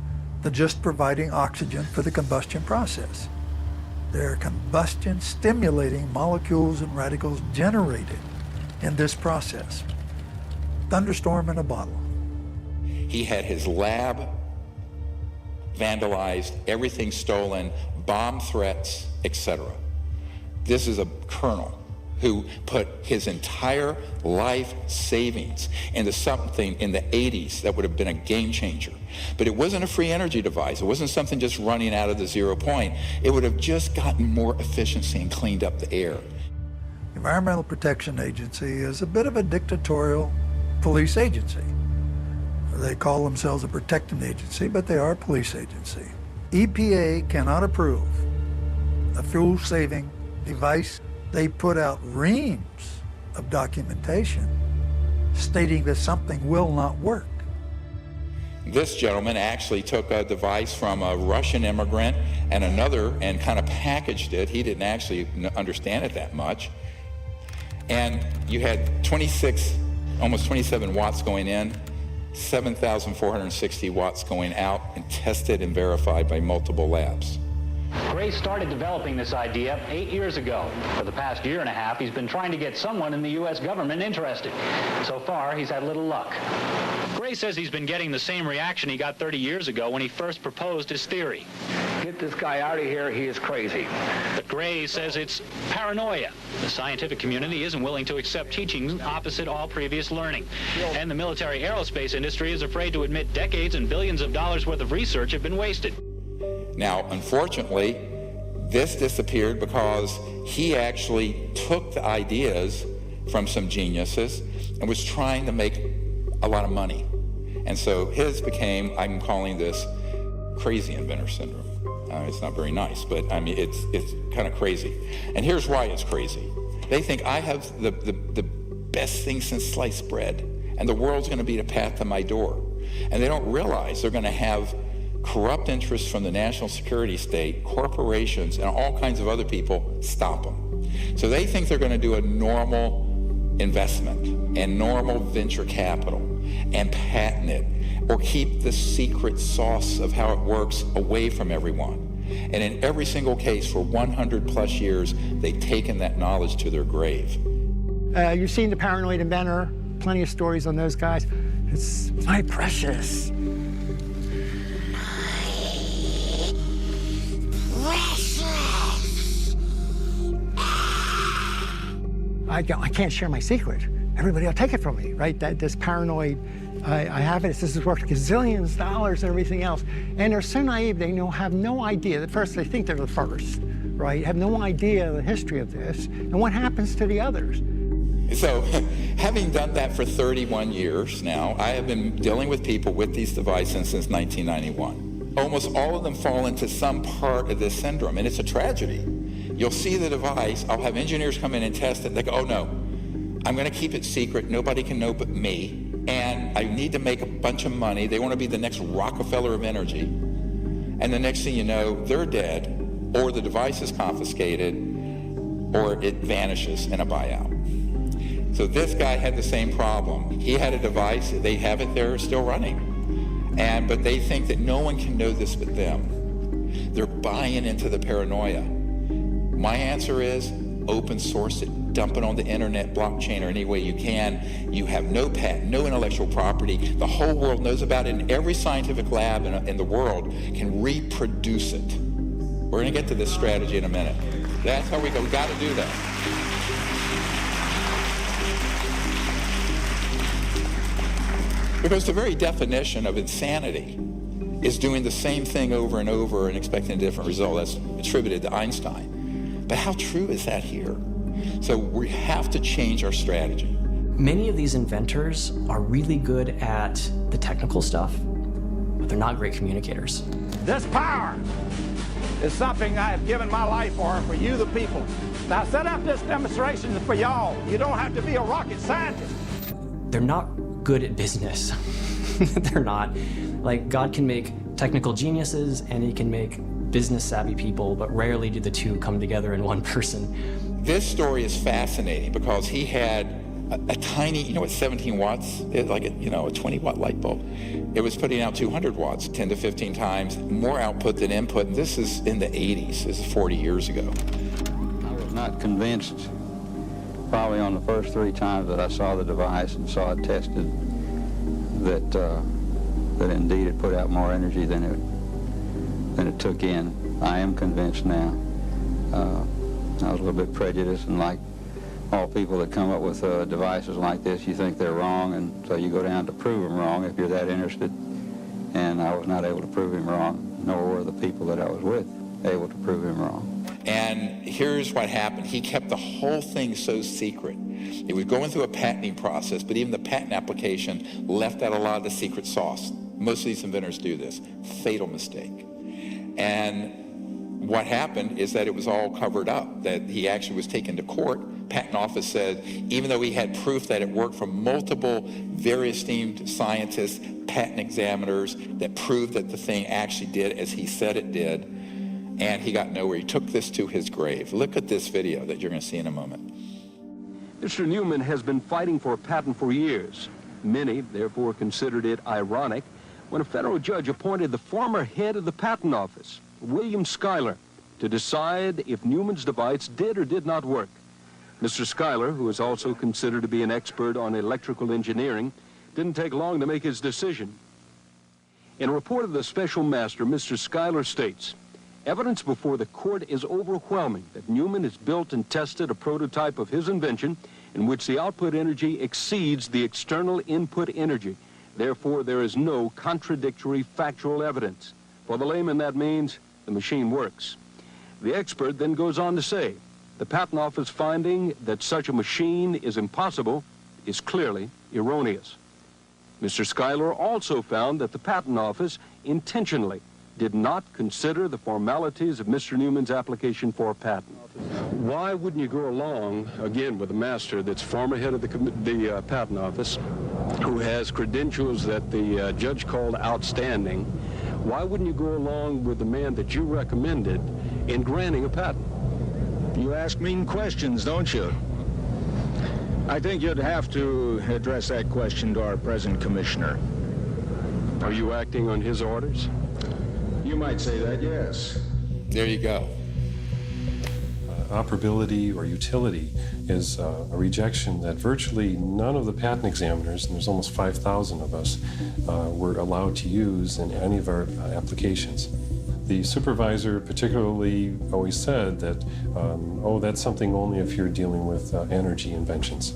Speaker 9: than just providing oxygen for the combustion process. There are combustion-stimulating molecules and radicals generated in this process. Thunderstorm in a bottle.
Speaker 14: He had his lab vandalized, everything stolen, bomb threats, etc. This is a colonel who put his entire life savings into something in the 80s that would have been a game changer. But it wasn't a free energy device. It wasn't something just running out of the 0 point. It would have just gotten more efficiency and cleaned up the air.
Speaker 9: The Environmental Protection Agency is a bit of a dictatorial police agency. They call themselves a protecting agency, but they are a police agency. EPA cannot approve a fuel-saving device. They put out reams of documentation stating that something will not work.
Speaker 14: This gentleman actually took a device from a Russian immigrant and another and kind of packaged it. He didn't actually understand it that much. And you had 26, almost 27 watts going in, 7,460 watts going out, and tested and verified by multiple labs.
Speaker 24: Gray started developing this idea 8 years ago. For the past year and a half, he's been trying to get someone in the U.S. government interested. So far, he's had little luck. Gray says he's been getting the same reaction he got 30 years ago when he first proposed his theory.
Speaker 15: Get this guy out of here, he is crazy.
Speaker 24: But Gray says it's paranoia. The scientific community isn't willing to accept teachings opposite all previous learning. And the military aerospace industry is afraid to admit decades and billions of dollars worth of research have been wasted.
Speaker 14: Now, unfortunately, This disappeared because he actually took the ideas from some geniuses and was trying to make a lot of money. And so his became, I'm calling this crazy inventor syndrome. It's not very nice, but I mean, it's kind of crazy. And here's why it's crazy. They think I have the best thing since sliced bread, and the world's going to be the path to my door. And they don't realize they're going to have corrupt interests from the national security state, corporations, and all kinds of other people stop them. So they think they're going to do a normal investment and normal venture capital and patent it, or keep the secret sauce of how it works away from everyone. And in every single case for 100 plus years, they've taken that knowledge to their grave.
Speaker 6: You've seen The Paranoid Inventor, plenty of stories on those guys. It's my precious. I can't share my secret. Everybody will take it from me, right? This paranoid, I have it, this is worth gazillions of dollars and everything else. And they're so naive, they have no idea. At first, they think they're the first, right? Have no idea the history of this and what happens to the others.
Speaker 14: So, having done that for 31 years now, I have been dealing with people with these devices since 1991. Almost all of them fall into some part of this syndrome, and it's a tragedy. You'll see the device, I'll have engineers come in and test it, they go, oh no, I'm gonna keep it secret, nobody can know but me, and I need to make a bunch of money, they wanna be the next Rockefeller of energy, and the next thing you know, they're dead, or the device is confiscated, or it vanishes in a buyout. So this guy had the same problem. He had a device, they have it there still running, but they think that no one can know this but them. They're buying into the paranoia. My answer is open source it, dump it on the internet, blockchain, or any way you can. You have no patent, no intellectual property. The whole world knows about it, and every scientific lab in the world can reproduce it. We're going to get to this strategy in a minute. That's how we go. We got to do that. Because the very definition of insanity is doing the same thing over and over and expecting a different result. That's attributed to Einstein. But how true is that here? So we have to change our strategy.
Speaker 22: Many of these inventors are really good at the technical stuff, but they're not great communicators.
Speaker 4: This power is something I have given my life for you the people. Now set up this demonstration for y'all. You don't have to be a rocket scientist.
Speaker 22: They're not good at business. They're not. Like, God can make technical geniuses and he can make business savvy people, but rarely do the two come together in one person.
Speaker 14: This story is fascinating because he had a tiny, you know what 17 watts is? Like a 20 watt light bulb. It was putting out 200 watts, 10 to 15 times more output than input. And this is in the 80s, this is 40 years ago.
Speaker 23: I was not convinced probably on the first 3 times that I saw the device and saw it tested that indeed it put out more energy than it took in. I am convinced now. I was a little bit prejudiced, and like all people that come up with devices like this, you think they're wrong, and so you go down to prove them wrong if you're that interested. And I was not able to prove him wrong, nor were the people that I was with able to prove him wrong.
Speaker 14: And here's what happened. He kept the whole thing so secret. It was going through a patenting process, but even the patent application left out a lot of the secret sauce. Most of these inventors do this. Fatal mistake. And what happened is that it was all covered up, that he actually was taken to court. Patent office said, even though he had proof that it worked from multiple very esteemed scientists, patent examiners, that proved that the thing actually did as he said it did, and he got nowhere. He took this to his grave. Look at this video that you're going to see in a moment.
Speaker 10: Mr. Newman has been fighting for a patent for years. Many, therefore, considered it ironic when a federal judge appointed the former head of the patent office, William Schuyler, to decide if Newman's device did or did not work. Mr. Schuyler, who is also considered to be an expert on electrical engineering, didn't take long to make his decision. In a report of the special master, Mr. Schuyler states, evidence before the court is overwhelming that Newman has built and tested a prototype of his invention in which the output energy exceeds the external input energy. Therefore, there is no contradictory factual evidence. For the layman, that means the machine works. The expert then goes on to say, the Patent Office finding that such a machine is impossible is clearly erroneous. Mr. Schuyler also found that the Patent Office intentionally did not consider the formalities of Mr. Newman's application for a patent. Why wouldn't you go along, again, with a master that's former head of the Patent Office, who has credentials that the judge called outstanding? Why wouldn't you go along with the man that you recommended in granting a patent?
Speaker 12: You ask mean questions, don't you? I think you'd have to address that question to our present commissioner.
Speaker 10: Are you acting on his orders?
Speaker 12: You might say that, yes.
Speaker 14: There you go.
Speaker 7: Operability or utility is a rejection that virtually none of the patent examiners, and there's almost 5,000 of us, were allowed to use in any of our applications. The supervisor particularly always said that, oh, that's something only if you're dealing with energy inventions.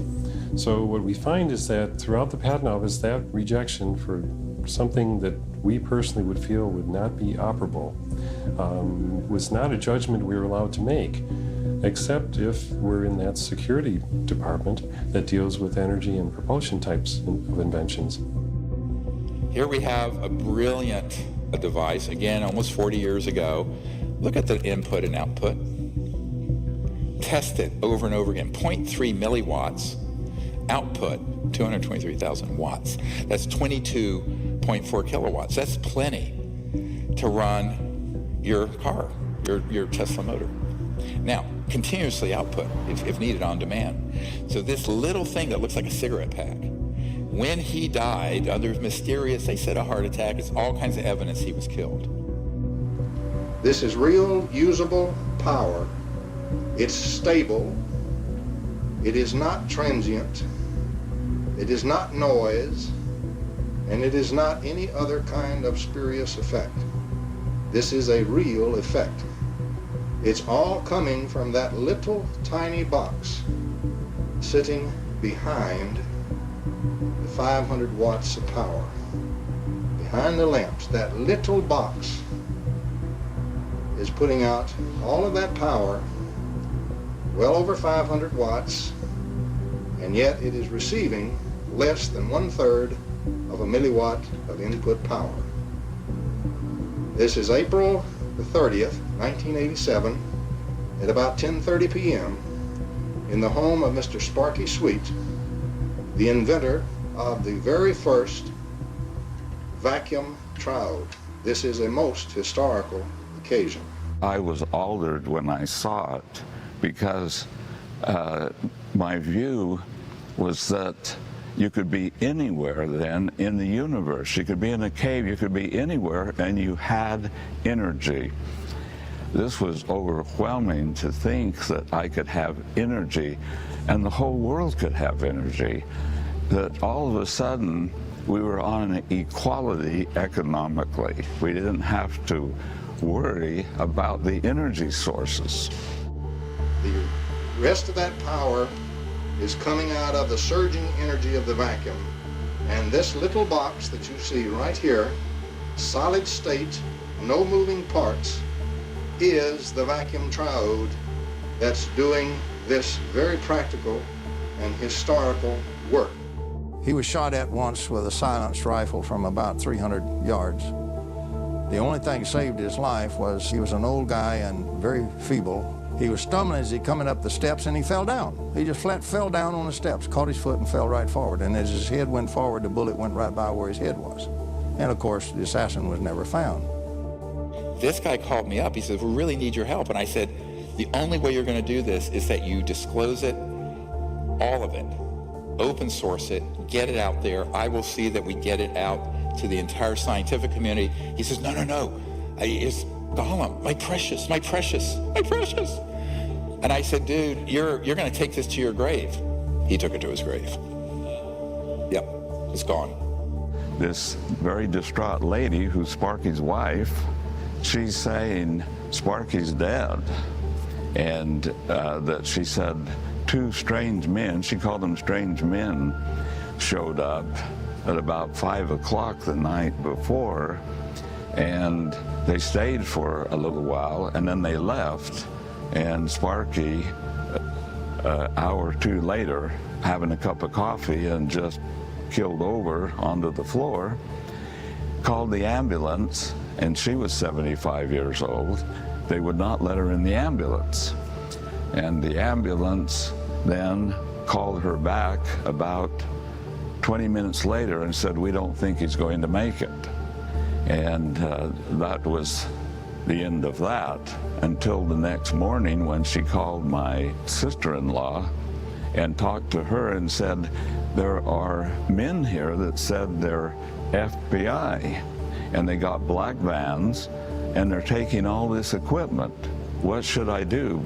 Speaker 7: So what we find is that throughout the Patent Office, that rejection for something that we personally would feel would not be operable was not a judgment we were allowed to make, except if we're in that security department that deals with energy and propulsion types of inventions.
Speaker 14: Here we have a brilliant device, again, almost 40 years ago. Look at the input and output. Test it over and over again. 0.3 milliwatts. Output, 223,000 watts. That's 22.4 kilowatts. That's plenty to run your car, your Tesla motor. Now, continuously output, if needed on demand. So this little thing that looks like a cigarette pack, when he died, under mysterious, they said a heart attack, it's all kinds of evidence he was killed.
Speaker 5: This is real, usable power. It's stable. It is not transient. It is not noise. And it is not any other kind of spurious effect. This is a real effect. It's all coming from that little tiny box sitting behind the 500 watts of power. Behind the lamps, that little box is putting out all of that power, well over 500 watts, and yet it is receiving less than 1/3 of a milliwatt of input power. This is April the 30th, 1987, at about 10:30 p.m. in the home of Mr. Sparky Sweet, the inventor of the very first vacuum triode. This is a most historical occasion.
Speaker 13: I was altered when I saw it because my view was that you could be anywhere then in the universe. You could be in a cave, you could be anywhere, and you had energy. This was overwhelming to think that I could have energy and the whole world could have energy. That all of a sudden we were on an equality economically. We didn't have to worry about the energy sources.
Speaker 5: The rest of that power is coming out of the surging energy of the vacuum. And this little box that you see right here, solid state, no moving parts, is the vacuum triode that's doing this very practical and historical work. He was shot at once with a silenced rifle from about 300 yards. The only thing saved his life was he was an old guy and very feeble. He was stumbling as he coming up the steps and he fell down. He just flat fell down on the steps, caught his foot and fell right forward. And as his head went forward, the bullet went right by where his head was. And of course, the assassin was never found.
Speaker 14: This guy called me up. He said, we really need your help. And I said, the only way you're going to do this is that you disclose it, all of it, open source it, get it out there. I will see that we get it out to the entire scientific community. He says, no, no, no. It's Gollum, my precious, my precious, my precious. And I said, dude, you're going to take this to your grave. He took it to his grave. Yep, it's gone.
Speaker 13: This very distraught lady, who's Sparky's wife, she's saying Sparky's dead. And that she said 2 strange men, she called them strange men, showed up at about 5 o'clock the night before And they stayed for a little while, and then they left. And Sparky, an hour or two later, having a cup of coffee and just killed over onto the floor, called the ambulance, and she was 75 years old. They would not let her in the ambulance. And the ambulance then called her back about 20 minutes later and said, "We don't think he's going to make it." And that was the end of that until the next morning when she called my sister-in-law and talked to her and said, "There are men here that said they're FBI, and they got black vans, and they're taking all this equipment. What should I do?"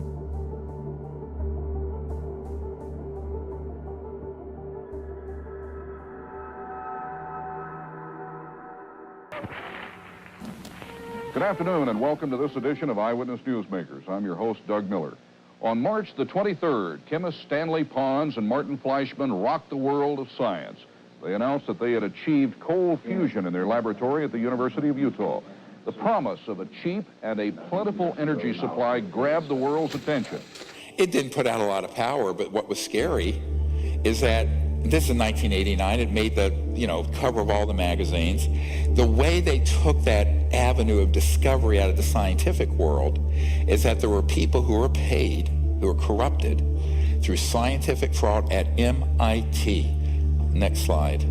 Speaker 11: Good afternoon and welcome to this edition of Eyewitness Newsmakers. I'm your host, Doug Miller. On March the 23rd, chemists Stanley Pons and Martin Fleischmann rocked the world of science. They announced that they had achieved cold fusion in their laboratory at the University of Utah. The promise of a cheap and a plentiful energy supply grabbed the world's attention.
Speaker 14: It didn't put out a lot of power, but what was scary is that this is 1989. It made the, cover of all the magazines. The way they took that avenue of discovery out of the scientific world is that there were people who were paid, who were corrupted through scientific fraud at MIT. Next slide.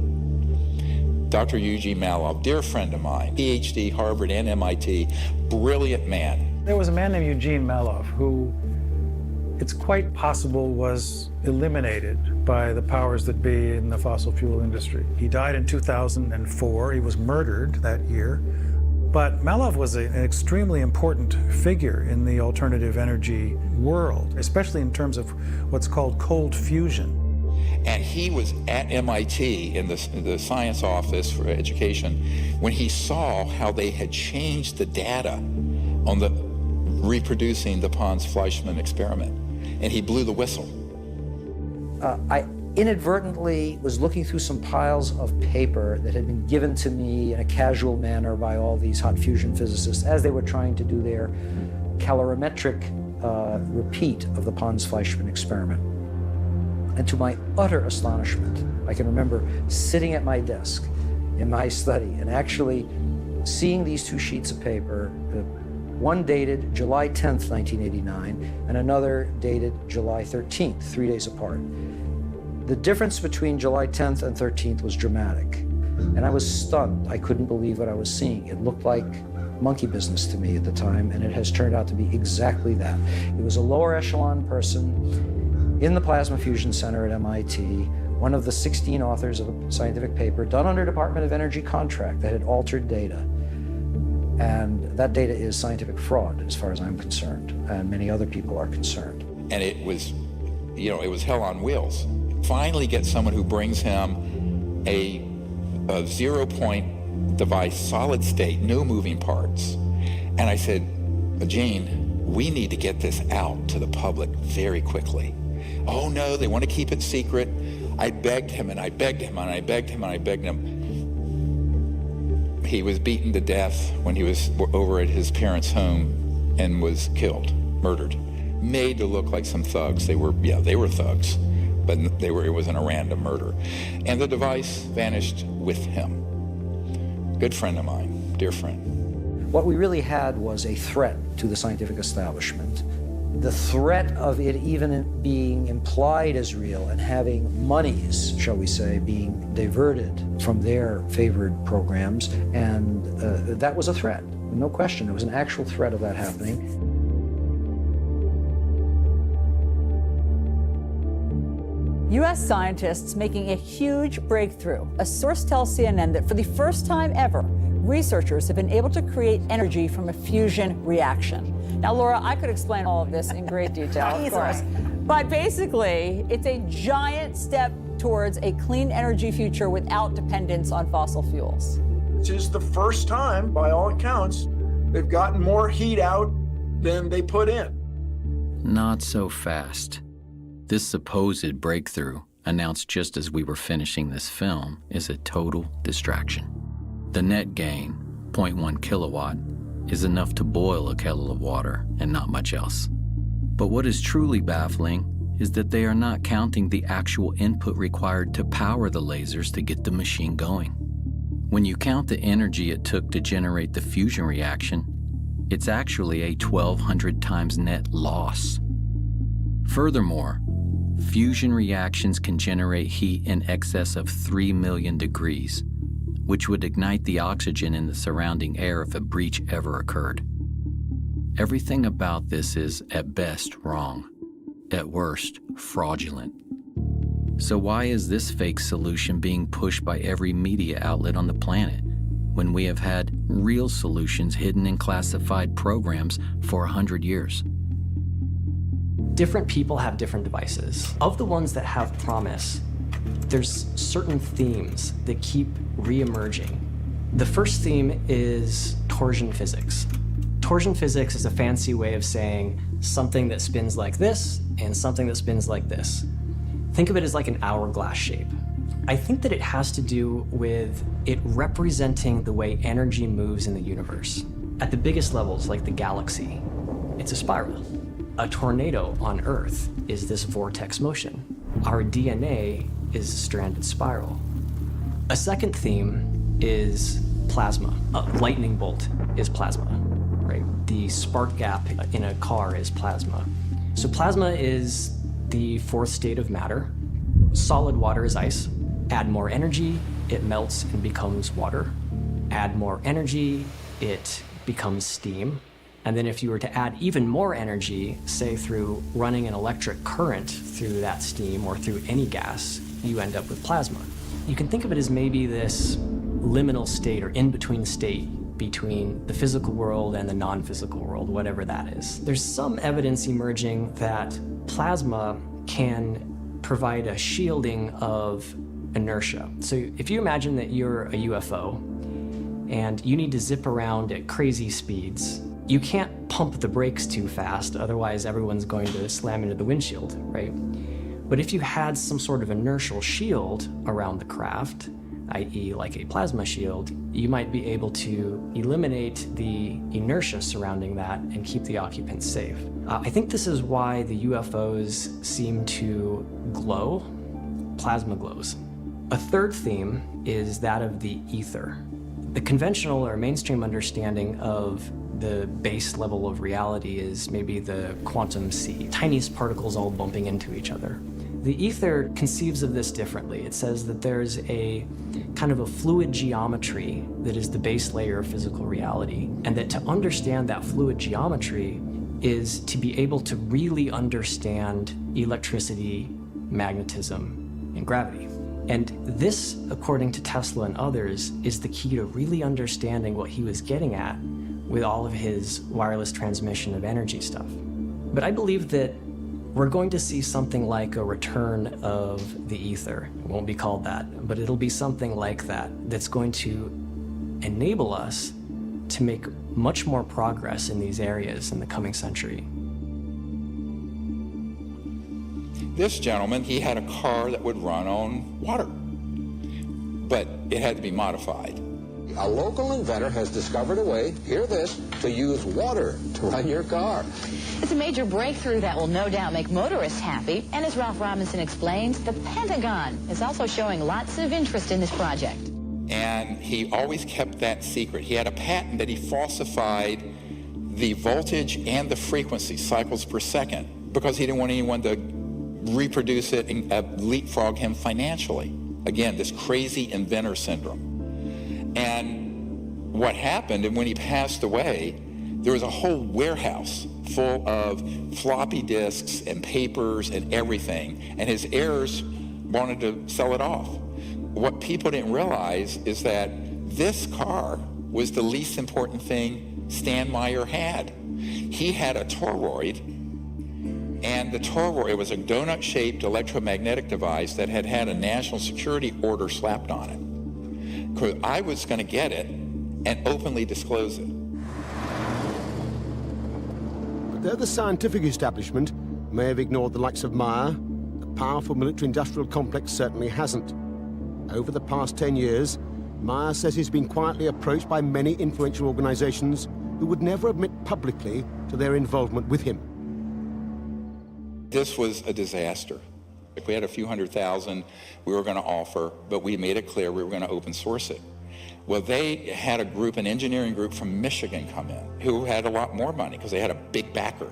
Speaker 14: Dr. Eugene Maloff, dear friend of mine, PhD, Harvard and MIT, brilliant man.
Speaker 18: There was a man named Eugene Maloff who it's quite possible was eliminated by the powers that be in the fossil fuel industry. He died in 2004. He was murdered that year. But Maloff was an extremely important figure in the alternative energy world, especially in terms of what's called cold fusion.
Speaker 14: And he was at MIT in the science office for education when he saw how they had changed the data on the reproducing the Pons-Fleischmann experiment. And he blew the whistle.
Speaker 16: I inadvertently was looking through some piles of paper that had been given to me in a casual manner by all these hot fusion physicists as they were trying to do their calorimetric repeat of the Pons-Fleischmann experiment. And to my utter astonishment, I can remember sitting at my desk in my study and actually seeing these two sheets of paper, one dated July 10th, 1989, and another dated July 13th, 3 days apart. The difference between July 10th and 13th was dramatic, and I was stunned. I couldn't believe what I was seeing. It looked like monkey business to me at the time, and it has turned out to be exactly that. It was a lower echelon person in the Plasma Fusion Center at MIT, one of the 16 authors of a scientific paper done under Department of Energy contract that had altered data. And that data is scientific fraud, as far as I'm concerned, and many other people are concerned.
Speaker 14: And it was, it was hell on wheels. Finally get someone who brings him a 0-point device, solid state, no moving parts. And I said, Gene, we need to get this out to the public very quickly. Oh no, they want to keep it secret. I begged him and I begged him and I begged him and I begged him. He was beaten to death when he was over at his parents' home and was killed, murdered. Made to look like some thugs. They were thugs, but it wasn't a random murder. And the device vanished with him. Good friend of mine, dear friend.
Speaker 16: What we really had was a threat to the scientific establishment. The threat of it even being implied as real and having monies, shall we say, being diverted from their favored programs, and that was a threat. No question, there was an actual threat of that happening.
Speaker 17: U.S. scientists making a huge breakthrough. A source tells CNN that for the first time ever, researchers have been able to create energy from a fusion reaction. Now, Laura, I could explain all of this in great detail, of course. But basically, it's a giant step towards a clean energy future without dependence on fossil fuels.
Speaker 20: This is the first time, by all accounts, they've gotten more heat out than they put in.
Speaker 25: Not so fast. This supposed breakthrough, announced just as we were finishing this film, is a total distraction. The net gain, 0.1 kilowatt, is enough to boil a kettle of water and not much else. But what is truly baffling is that they are not counting the actual input required to power the lasers to get the machine going. When you count the energy it took to generate the fusion reaction, it's actually a 1,200 times net loss. Furthermore, fusion reactions can generate heat in excess of 3 million degrees, which would ignite the oxygen in the surrounding air if a breach ever occurred. Everything about this is, at best, wrong. At worst, fraudulent. So why is this fake solution being pushed by every media outlet on the planet when we have had real solutions hidden in classified programs for 100 years?
Speaker 22: Different people have different devices. Of the ones that have promise, there's certain themes that keep re-emerging. The first theme is torsion physics. Torsion physics is a fancy way of saying something that spins like this and something that spins like this. Think of it as like an hourglass shape. I think that it has to do with it representing the way energy moves in the universe. At the biggest levels, like the galaxy, it's a spiral. A tornado on Earth is this vortex motion. Our DNA is a stranded spiral. A second theme is plasma. A lightning bolt is plasma, right? The spark gap in a car is plasma. So plasma is the fourth state of matter. Solid water is ice. Add more energy, it melts and becomes water. Add more energy, it becomes steam. And then if you were to add even more energy, say through running an electric current through that steam or through any gas, you end up with plasma. You can think of it as maybe this liminal state or in-between state between the physical world and the non-physical world, whatever that is. There's some evidence emerging that plasma can provide a shielding of inertia. So if you imagine that you're a UFO and you need to zip around at crazy speeds, you can't pump the brakes too fast, otherwise everyone's going to slam into the windshield, right? But if you had some sort of inertial shield around the craft, i.e. like a plasma shield, you might be able to eliminate the inertia surrounding that and keep the occupants safe. I think this is why the UFOs seem to glow. Plasma glows. A third theme is that of the ether. The conventional or mainstream understanding of the base level of reality is maybe the quantum sea, tiniest particles all bumping into each other. The ether conceives of this differently. It says that there's a kind of a fluid geometry that is the base layer of physical reality, and that to understand that fluid geometry is to be able to really understand electricity, magnetism, and gravity. And this, according to Tesla and others, is the key to really understanding what he was getting at with all of his wireless transmission of energy stuff. But I believe that we're going to see something like a return of the ether. It won't be called that, but it'll be something like that that's going to enable us to make much more progress in these areas in the coming century.
Speaker 14: This gentleman, he had a car that would run on water, but it had to be modified.
Speaker 1: A local inventor has discovered a way, hear this, to use water to run your car.
Speaker 2: It's a major breakthrough that will no doubt make motorists happy. And as Ralph Robinson explains, the Pentagon is also showing lots of interest in this project.
Speaker 14: And he always kept that secret. He had a patent that he falsified the voltage and the frequency, cycles per second, because he didn't want anyone to reproduce it and leapfrog him financially. Again, this crazy inventor syndrome. And what happened, and when he passed away, there was a whole warehouse full of floppy disks and papers and everything, and his heirs wanted to sell it off. What people didn't realize is that this car was the least important thing Stan Meyer had. He had a toroid, and the toroid was a donut-shaped electromagnetic device that had had a national security order slapped on it. Because I was going to get it and openly disclose it.
Speaker 3: Though the scientific establishment may have ignored the likes of Meyer, the powerful military-industrial complex certainly hasn't. Over the past 10 years, Meyer says he's been quietly approached by many influential organizations who would never admit publicly to their involvement with him.
Speaker 14: This was a disaster. If we had a few $100,000 we were going to offer, but we made it clear we were going to open source it. Well, they had a group, an engineering group from Michigan come in who had a lot more money because they had a big backer.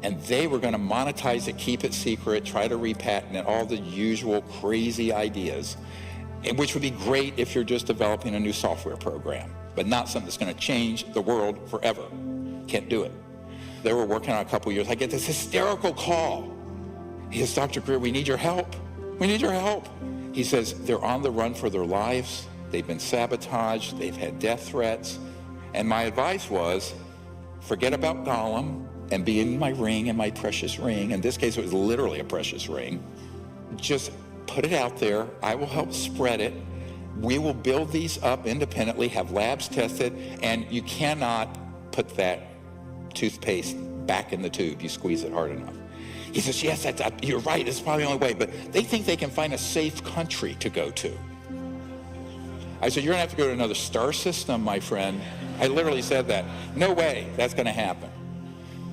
Speaker 14: And they were going to monetize it, keep it secret, try to repatent it, all the usual crazy ideas, which would be great if you're just developing a new software program, but not something that's going to change the world forever. Can't do it. They were working on a couple years. I get this hysterical call. He says, Dr. Greer, we need your help. We need your help. He says, they're on the run for their lives. They've been sabotaged. They've had death threats. And my advice was, forget about Gollum and be in my ring, in my precious ring. In this case, it was literally a precious ring. Just put it out there. I will help spread it. We will build these up independently, have labs tested, and you cannot put that toothpaste back in the tube. You squeeze it hard enough. He says, yes, you're right. It's probably the only way. But they think they can find a safe country to go to. I said, you're going to have to go to another star system, my friend. I literally said that. No way that's going to happen.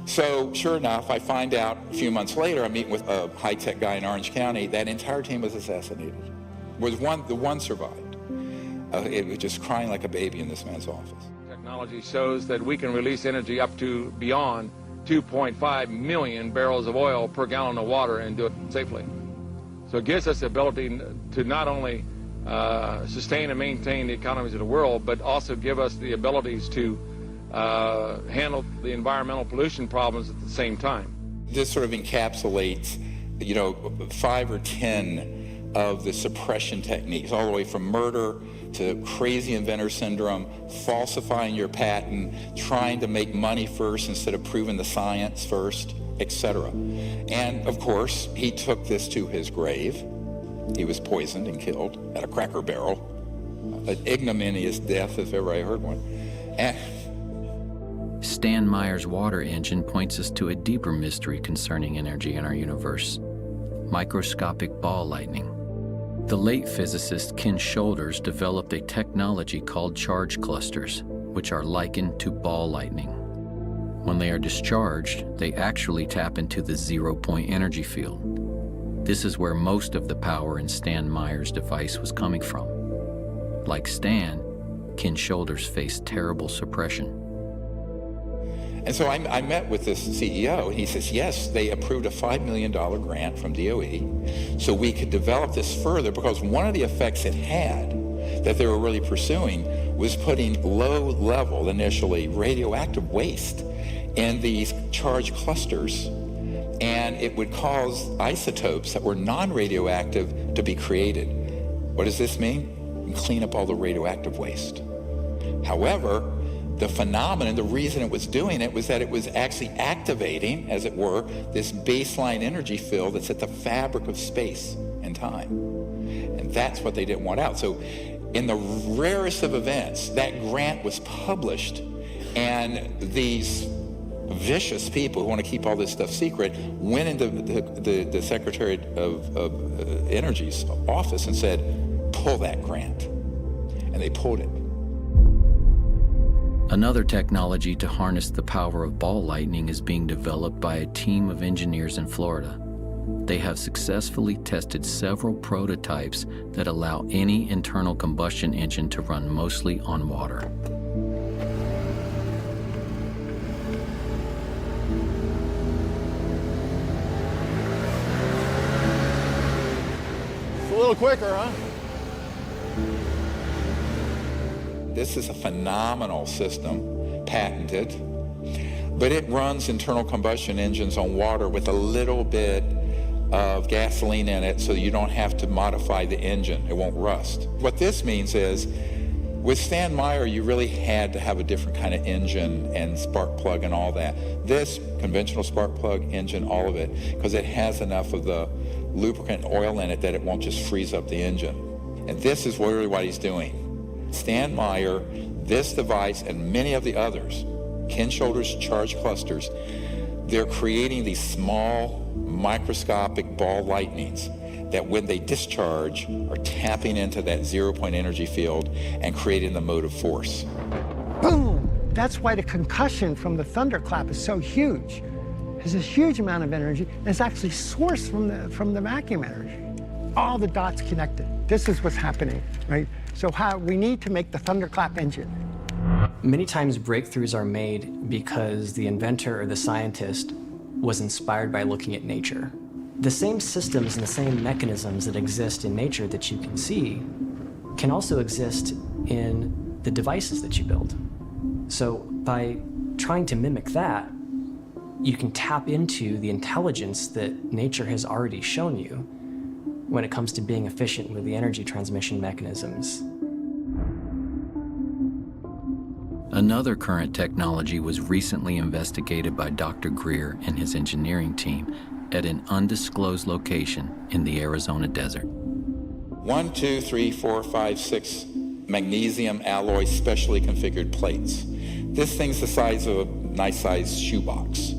Speaker 14: So sure enough, I find out a few months later, I'm meeting with a high-tech guy in Orange County. That entire team was assassinated. The one survived. It was just crying like a baby in this man's office.
Speaker 8: Technology shows that we can release energy up to beyond 2.5 million barrels of oil per gallon of water and do it safely. So it gives us the ability to not only sustain and maintain the economies of the world, but also give us the abilities to handle the environmental pollution problems at the same time.
Speaker 14: This sort of encapsulates, 5 or 10 of the suppression techniques, all the way from murder to crazy inventor syndrome, falsifying your patent, trying to make money first instead of proving the science first, etc. And of course, he took this to his grave. He was poisoned and killed at a Cracker Barrel. An ignominious death, if ever I heard one.
Speaker 25: Stan Meyer's water engine points us to a deeper mystery concerning energy in our universe: microscopic ball lightning. The late physicist Ken Shoulders developed a technology called charge clusters, which are likened to ball lightning. When they are discharged, they actually tap into the zero-point energy field. This is where most of the power in Stan Meyer's device was coming from. Like Stan, Ken Shoulders faced terrible suppression.
Speaker 14: And so I met with this CEO, and he says, yes, they approved a $5 million grant from DOE so we could develop this further, because one of the effects it had that they were really pursuing was putting low-level, initially, radioactive waste in these charge clusters, and it would cause isotopes that were non-radioactive to be created. What does this mean? You can clean up all the radioactive waste. However, the phenomenon, the reason it was doing it was that it was actually activating, as it were, this baseline energy field that's at the fabric of space and time. And that's what they didn't want out. So in the rarest of events, that grant was published, and these vicious people who want to keep all this stuff secret went into the Secretary of Energy's office and said, pull that grant. And they pulled it.
Speaker 25: Another technology to harness the power of ball lightning is being developed by a team of engineers in Florida. They have successfully tested several prototypes that allow any internal combustion engine to run mostly on water.
Speaker 9: It's a little quicker, huh?
Speaker 14: This is a phenomenal system, patented, but it runs internal combustion engines on water with a little bit of gasoline in it so you don't have to modify the engine. It won't rust. What this means is, with Stan Meyer, you really had to have a different kind of engine and spark plug and all that. This conventional spark plug engine, all of it, because it has enough of the lubricant oil in it that it won't just freeze up the engine. And this is really what he's doing. Stan Meyer, this device, and many of the others, Ken Shoulders charge clusters, they're creating these small microscopic ball lightnings that when they discharge are tapping into that zero-point energy field and creating the motive force.
Speaker 6: Boom! That's why the concussion from the thunderclap is so huge. There's a huge amount of energy, and it's actually sourced from the vacuum energy. All the dots connected. This is what's happening, right? So we need to make the thunderclap engine.
Speaker 22: Many times breakthroughs are made because the inventor or the scientist was inspired by looking at nature. The same systems and the same mechanisms that exist in nature that you can see can also exist in the devices that you build. So by trying to mimic that, you can tap into the intelligence that nature has already shown you when it comes to being efficient with the energy transmission mechanisms.
Speaker 25: Another current technology was recently investigated by Dr. Greer and his engineering team at an undisclosed location in the Arizona desert.
Speaker 14: 1, 2, 3, 4, 5, 6 magnesium alloy specially configured plates. This thing's the size of a nice-sized shoebox.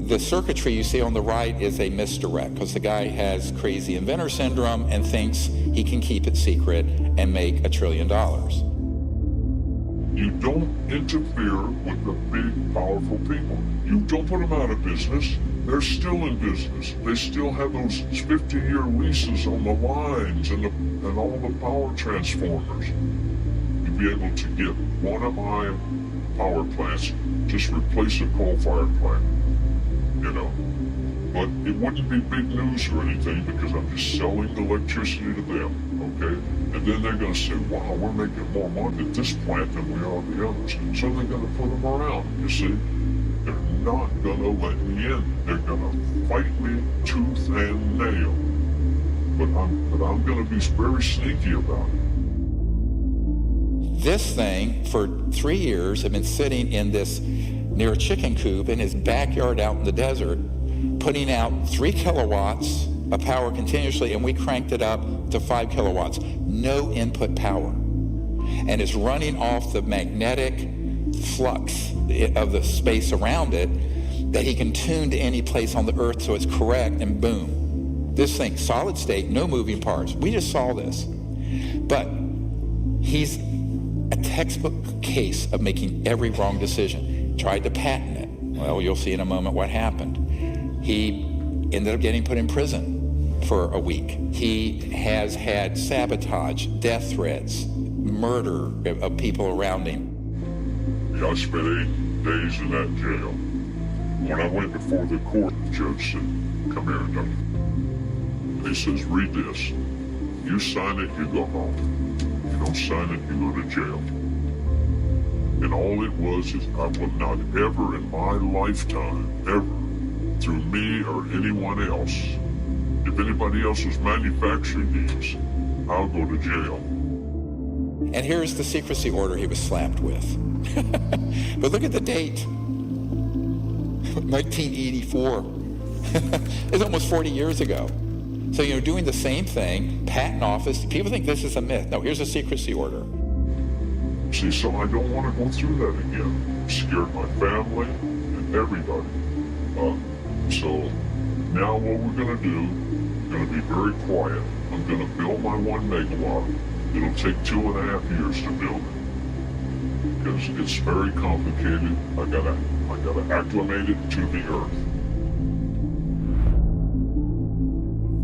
Speaker 14: The circuitry you see on the right is a misdirect because the guy has crazy inventor syndrome and thinks he can keep it secret and make $1 trillion.
Speaker 9: You don't interfere with the big, powerful people. You don't put them out of business. They're still in business. They still have those 50-year leases on the lines and all the power transformers. You'd be able to get one of my power plants, just replace a coal-fired plant, you know. But it wouldn't be big news or anything because I'm just selling the electricity to them, okay? And then they're going to say, wow, we're making more money at this plant than we are the others. So they're going to put them around, you see? They're not going to let me in. They're going to fight me tooth and nail. But I'm going to be very sneaky about it.
Speaker 14: This thing, for 3 years, had been sitting in this, near a chicken coop in his backyard out in the desert, putting out 3 kilowatts of power continuously, and we cranked it up to 5 kilowatts. No input power. And it's running off the magnetic flux of the space around it that he can tune to any place on the earth so it's correct, and boom. This thing, solid state, no moving parts. We just saw this. But he's a textbook case of making every wrong decision. Tried to patent it. Well, you'll see in a moment what happened. He ended up getting put in prison for a week. He has had sabotage, death threats, murder of people around him.
Speaker 9: I spent 8 days in that jail. When I went before the court, the judge said, come here, Doug. He says, read this. You sign it, you go home. You don't sign it, you go to jail. And all it was is I will not ever in my lifetime, ever, through me or anyone else, if anybody else was manufacturing these, I'll go to jail.
Speaker 14: And here's the secrecy order he was slapped with. But look at the date. 1984. It's almost 40 years ago. So, you know, doing the same thing, patent office, people think this is a myth. No, here's a secrecy order.
Speaker 9: See, so I don't want to go through that again. I'm scared my family and everybody. So now what we're going to do, we're going to be very quiet. I'm going to build my 1 megawatt. It'll take 2.5 years to build it because it's very complicated. I gotta acclimate it to the earth.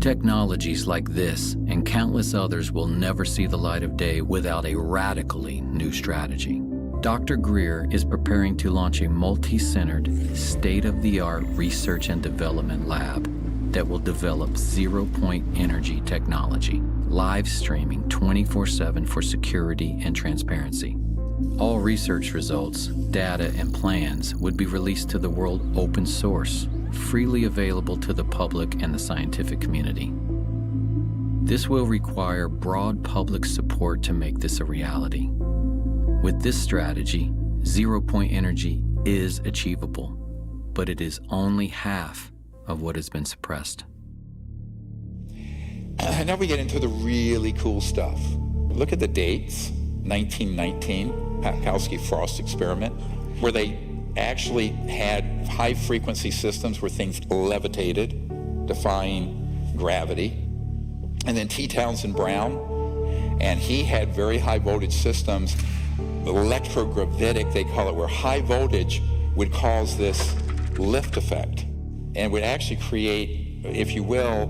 Speaker 25: Technologies like this and countless others will never see the light of day without a radically new strategy. Dr. Greer is preparing to launch a multi-centered, state-of-the-art research and development lab that will develop zero-point energy technology, live streaming 24/7 for security and transparency. All research results, data, and plans would be released to the world open source, freely available to the public and the scientific community. This will require broad public support to make this a reality. With this strategy, zero-point energy is achievable, but it is only half of what has been suppressed.
Speaker 14: Now we get into the really cool stuff. Look at the dates. 1919, Kapowski-Frost experiment, where they actually had high-frequency systems where things levitated, defying gravity. And then T. Townsend Brown, and he had very high voltage systems, electrogravitic they call it, where high voltage would cause this lift effect and would actually create, if you will,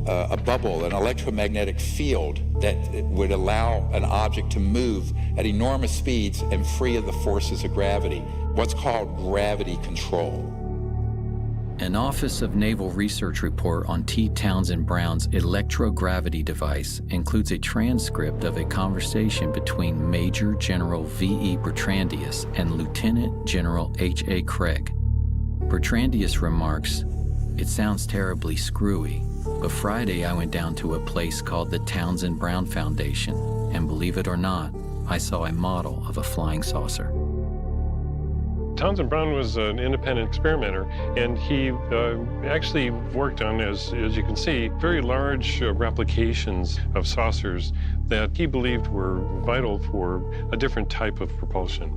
Speaker 14: a bubble, an electromagnetic field that would allow an object to move at enormous speeds and free of the forces of gravity, what's called gravity control.
Speaker 25: An Office of Naval Research report on T. Townsend Brown's electrogravity device includes a transcript of a conversation between Major General V.E. Bertrandius and Lieutenant General H.A. Craig. Bertrandius remarks, "It sounds terribly screwy, but Friday I went down to a place called the Townsend Brown Foundation, and believe it or not, I saw a model of a flying saucer."
Speaker 7: Townsend Brown was an independent experimenter, and he actually worked on, as you can see, very large replications of saucers that he believed were vital for a different type of propulsion.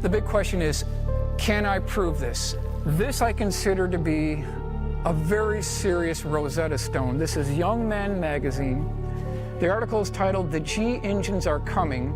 Speaker 4: The big question is, can I prove this? This I consider to be a very serious Rosetta Stone. This is Young Man magazine. The article is titled, "The G Engines Are Coming."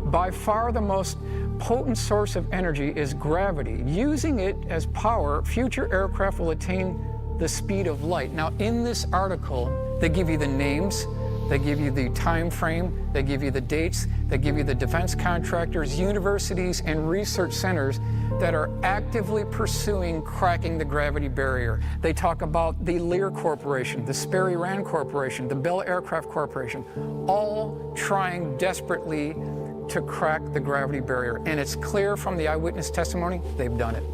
Speaker 4: By far the most potent source of energy is gravity. Using it as power, future aircraft will attain the speed of light. Now, in this article, they give you the names, they give you the time frame, they give you the dates, they give you the defense contractors, universities, and research centers that are actively pursuing cracking the gravity barrier. They talk about the Lear Corporation, the Sperry Rand Corporation, the Bell Aircraft Corporation, all trying desperately to crack the gravity barrier. And it's clear from the eyewitness testimony, they've done it.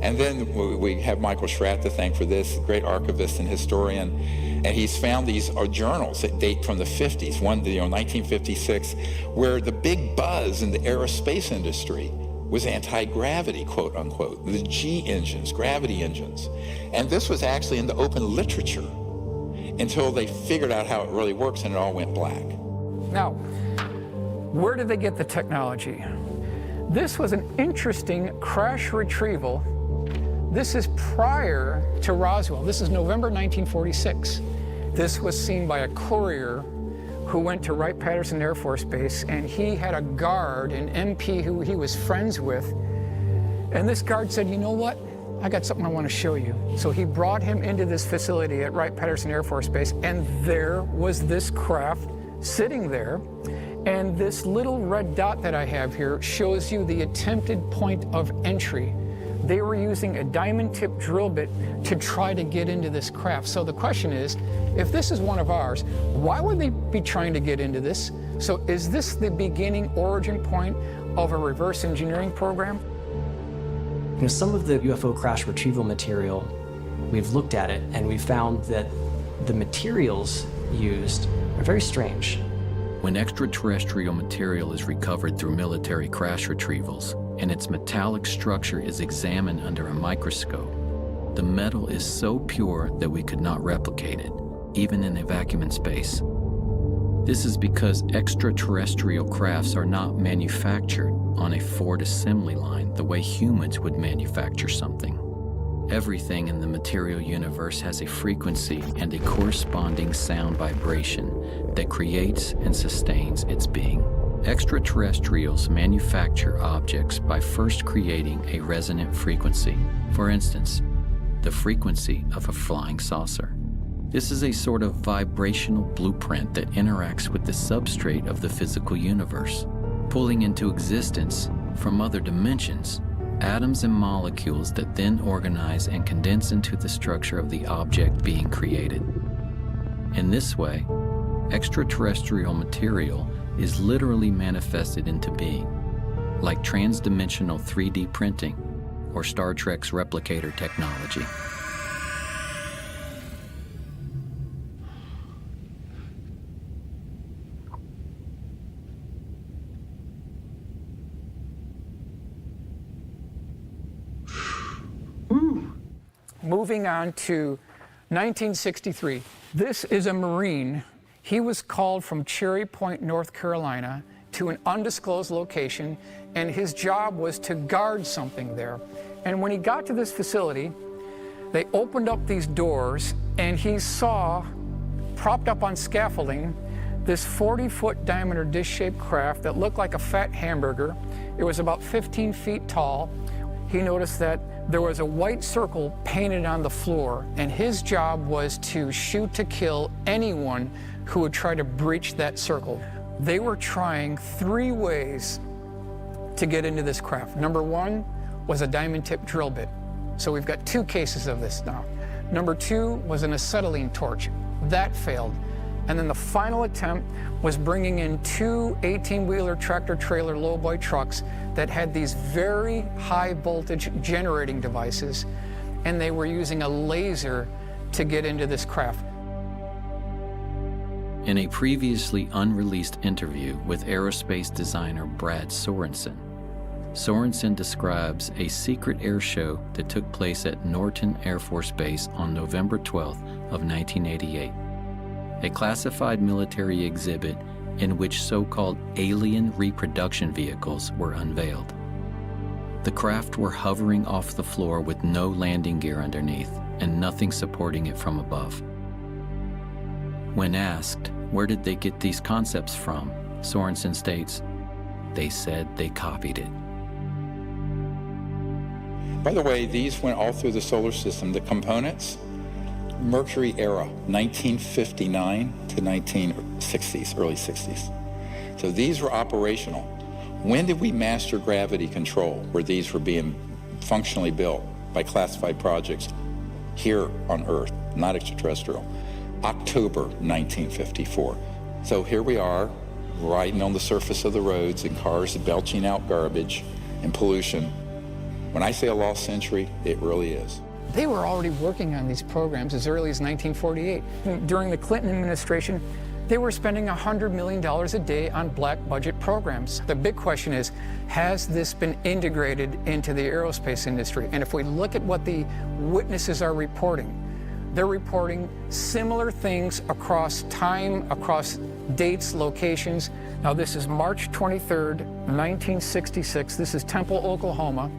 Speaker 14: And then we have Michael Schratt to thank for this, great archivist and historian. And he's found these journals that date from the 50s, one, 1956, where the big buzz in the aerospace industry was anti-gravity, quote unquote, the G engines, gravity engines. And this was actually in the open literature until they figured out how it really works, and it all went black.
Speaker 4: Now, where did they get the technology? This was an interesting crash retrieval. This is prior to Roswell. This is November 1946. This was seen by a courier who went to Wright-Patterson Air Force Base, and he had a guard, an MP who he was friends with. And this guard said, "You know what? I got something I want to show you." So he brought him into this facility at Wright-Patterson Air Force Base, and there was this craft sitting there. And this little red dot that I have here shows you the attempted point of entry. They were using a diamond tip drill bit to try to get into this craft. So the question is, if this is one of ours, why would they be trying to get into this? So is this the beginning origin point of a reverse engineering program?
Speaker 22: You know, some of the UFO crash retrieval material, we've looked at it and we found that the materials used are very strange.
Speaker 25: When extraterrestrial material is recovered through military crash retrievals and its metallic structure is examined under a microscope, the metal is so pure that we could not replicate it, even in a vacuum in space. This is because extraterrestrial crafts are not manufactured on a Ford assembly line the way humans would manufacture something. Everything in the material universe has a frequency and a corresponding sound vibration that creates and sustains its being. Extraterrestrials manufacture objects by first creating a resonant frequency. For instance, the frequency of a flying saucer. This is a sort of vibrational blueprint that interacts with the substrate of the physical universe, pulling into existence from other dimensions atoms and molecules that then organize and condense into the structure of the object being created. In this way, extraterrestrial material is literally manifested into being, like transdimensional 3D printing or Star Trek's replicator technology.
Speaker 4: Moving on to 1963. This is a Marine. He was called from Cherry Point, North Carolina, to an undisclosed location, and his job was to guard something there. And when he got to this facility, they opened up these doors, and he saw propped up on scaffolding this 40-foot diameter dish-shaped craft that looked like a fat hamburger. It was about 15 feet tall. He noticed that there was a white circle painted on the floor, and his job was to shoot to kill anyone who would try to breach that circle. They were trying 3 ways to get into this craft. Number 1 was a diamond tip drill bit. So we've got 2 cases of this now. Number 2 was an acetylene torch. That failed. And then the final attempt was bringing in 2 18-wheeler tractor-trailer lowboy trucks that had these very high-voltage generating devices, and they were using a laser to get into this craft.
Speaker 25: In a previously unreleased interview with aerospace designer Brad Sorensen, Sorensen describes a secret air show that took place at Norton Air Force Base on November 12th of 1988, a classified military exhibit in which so-called alien reproduction vehicles were unveiled. The craft were hovering off the floor with no landing gear underneath and nothing supporting it from above. When asked, where did they get these concepts from, Sorensen states, they said they copied it.
Speaker 14: By the way, these went all through the solar system. The components, Mercury era, 1959 to 1960s, early 60s. So these were operational. When did we master gravity control, where these were being functionally built by classified projects here on Earth, not extraterrestrial? October 1954. So here we are, riding on the surface of the roads in cars belching out garbage and pollution. When I say a lost century, it really is.
Speaker 4: They were already working on these programs as early as 1948. During the Clinton administration, they were spending $100 million a day on black budget programs. The big question is, has this been integrated into the aerospace industry? And if we look at what the witnesses are reporting, they're reporting similar things across time, across dates, locations. Now this is March 23rd, 1966. This is Temple, Oklahoma.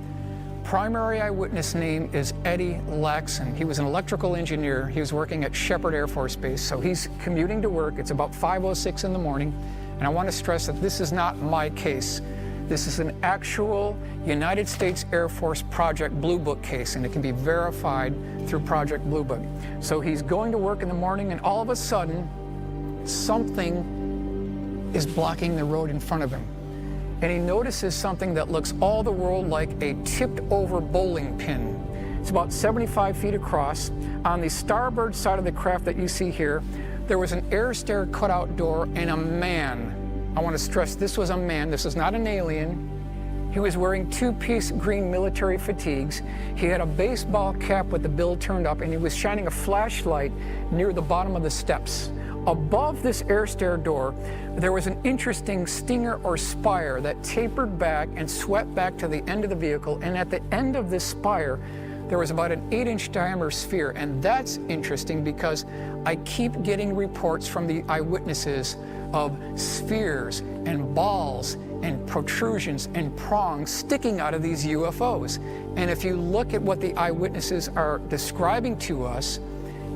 Speaker 4: Primary eyewitness name is Eddie Laxon. He was an electrical engineer. He was working at Sheppard Air Force Base, so he's commuting to work. It's about 5:06 in the morning, and I want to stress that this is not my case. This is an actual United States Air Force Project Blue Book case, and it can be verified through Project Blue Book. So he's going to work in the morning, and all of a sudden, something is blocking the road in front of him. And he notices something that looks all the world like a tipped-over bowling pin. It's about 75 feet across. On the starboard side of the craft that you see here, there was an air stair cutout door and a man. I want to stress this was a man. This is not an alien. He was wearing 2-piece green military fatigues. He had a baseball cap with the bill turned up, and he was shining a flashlight near the bottom of the steps. Above this air stair door, there was an interesting stinger or spire that tapered back and swept back to the end of the vehicle, and at the end of this spire, there was about an 8-inch diameter sphere. And that's interesting because I keep getting reports from the eyewitnesses of spheres and balls and protrusions and prongs sticking out of these UFOs. And if you look at what the eyewitnesses are describing to us,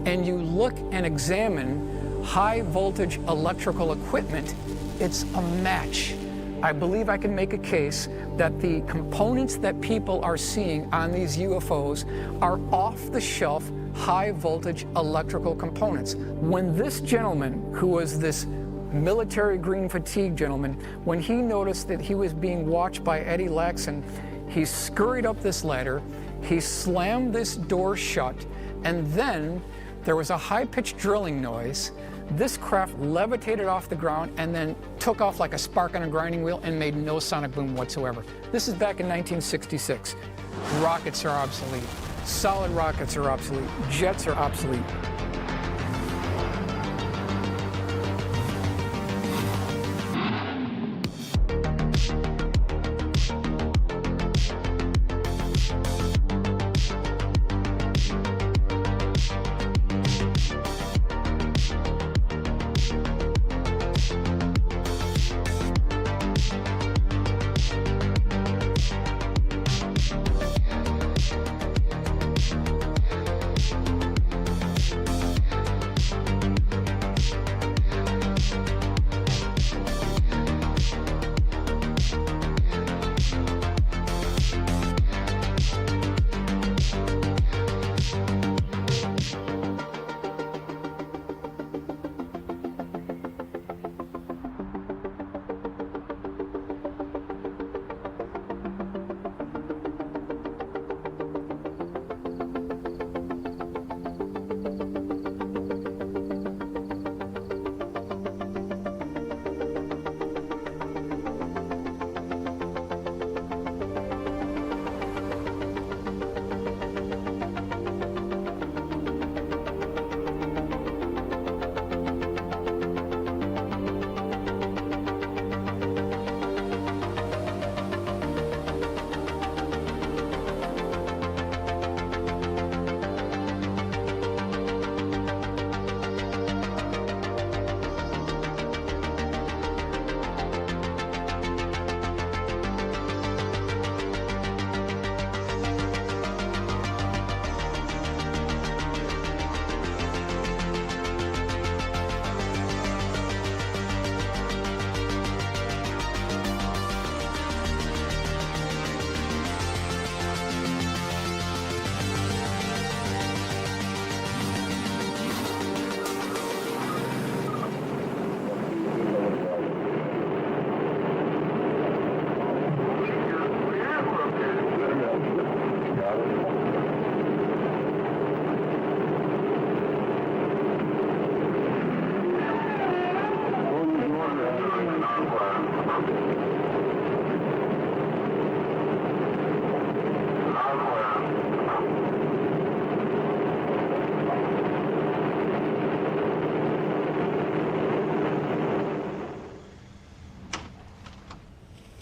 Speaker 4: and you look and examine high voltage electrical equipment, it's a match. I believe I can make a case that the components that people are seeing on these UFOs are off-the-shelf high voltage electrical components. When this gentleman, who was this military green fatigue gentleman, when he noticed that he was being watched by Eddie Laxon, he scurried up this ladder, he slammed this door shut, and then there was a high-pitched drilling noise. This craft levitated off the ground and then took off like a spark on a grinding wheel and made no sonic boom whatsoever. This is back in 1966. Rockets are obsolete. Solid rockets are obsolete. Jets are obsolete.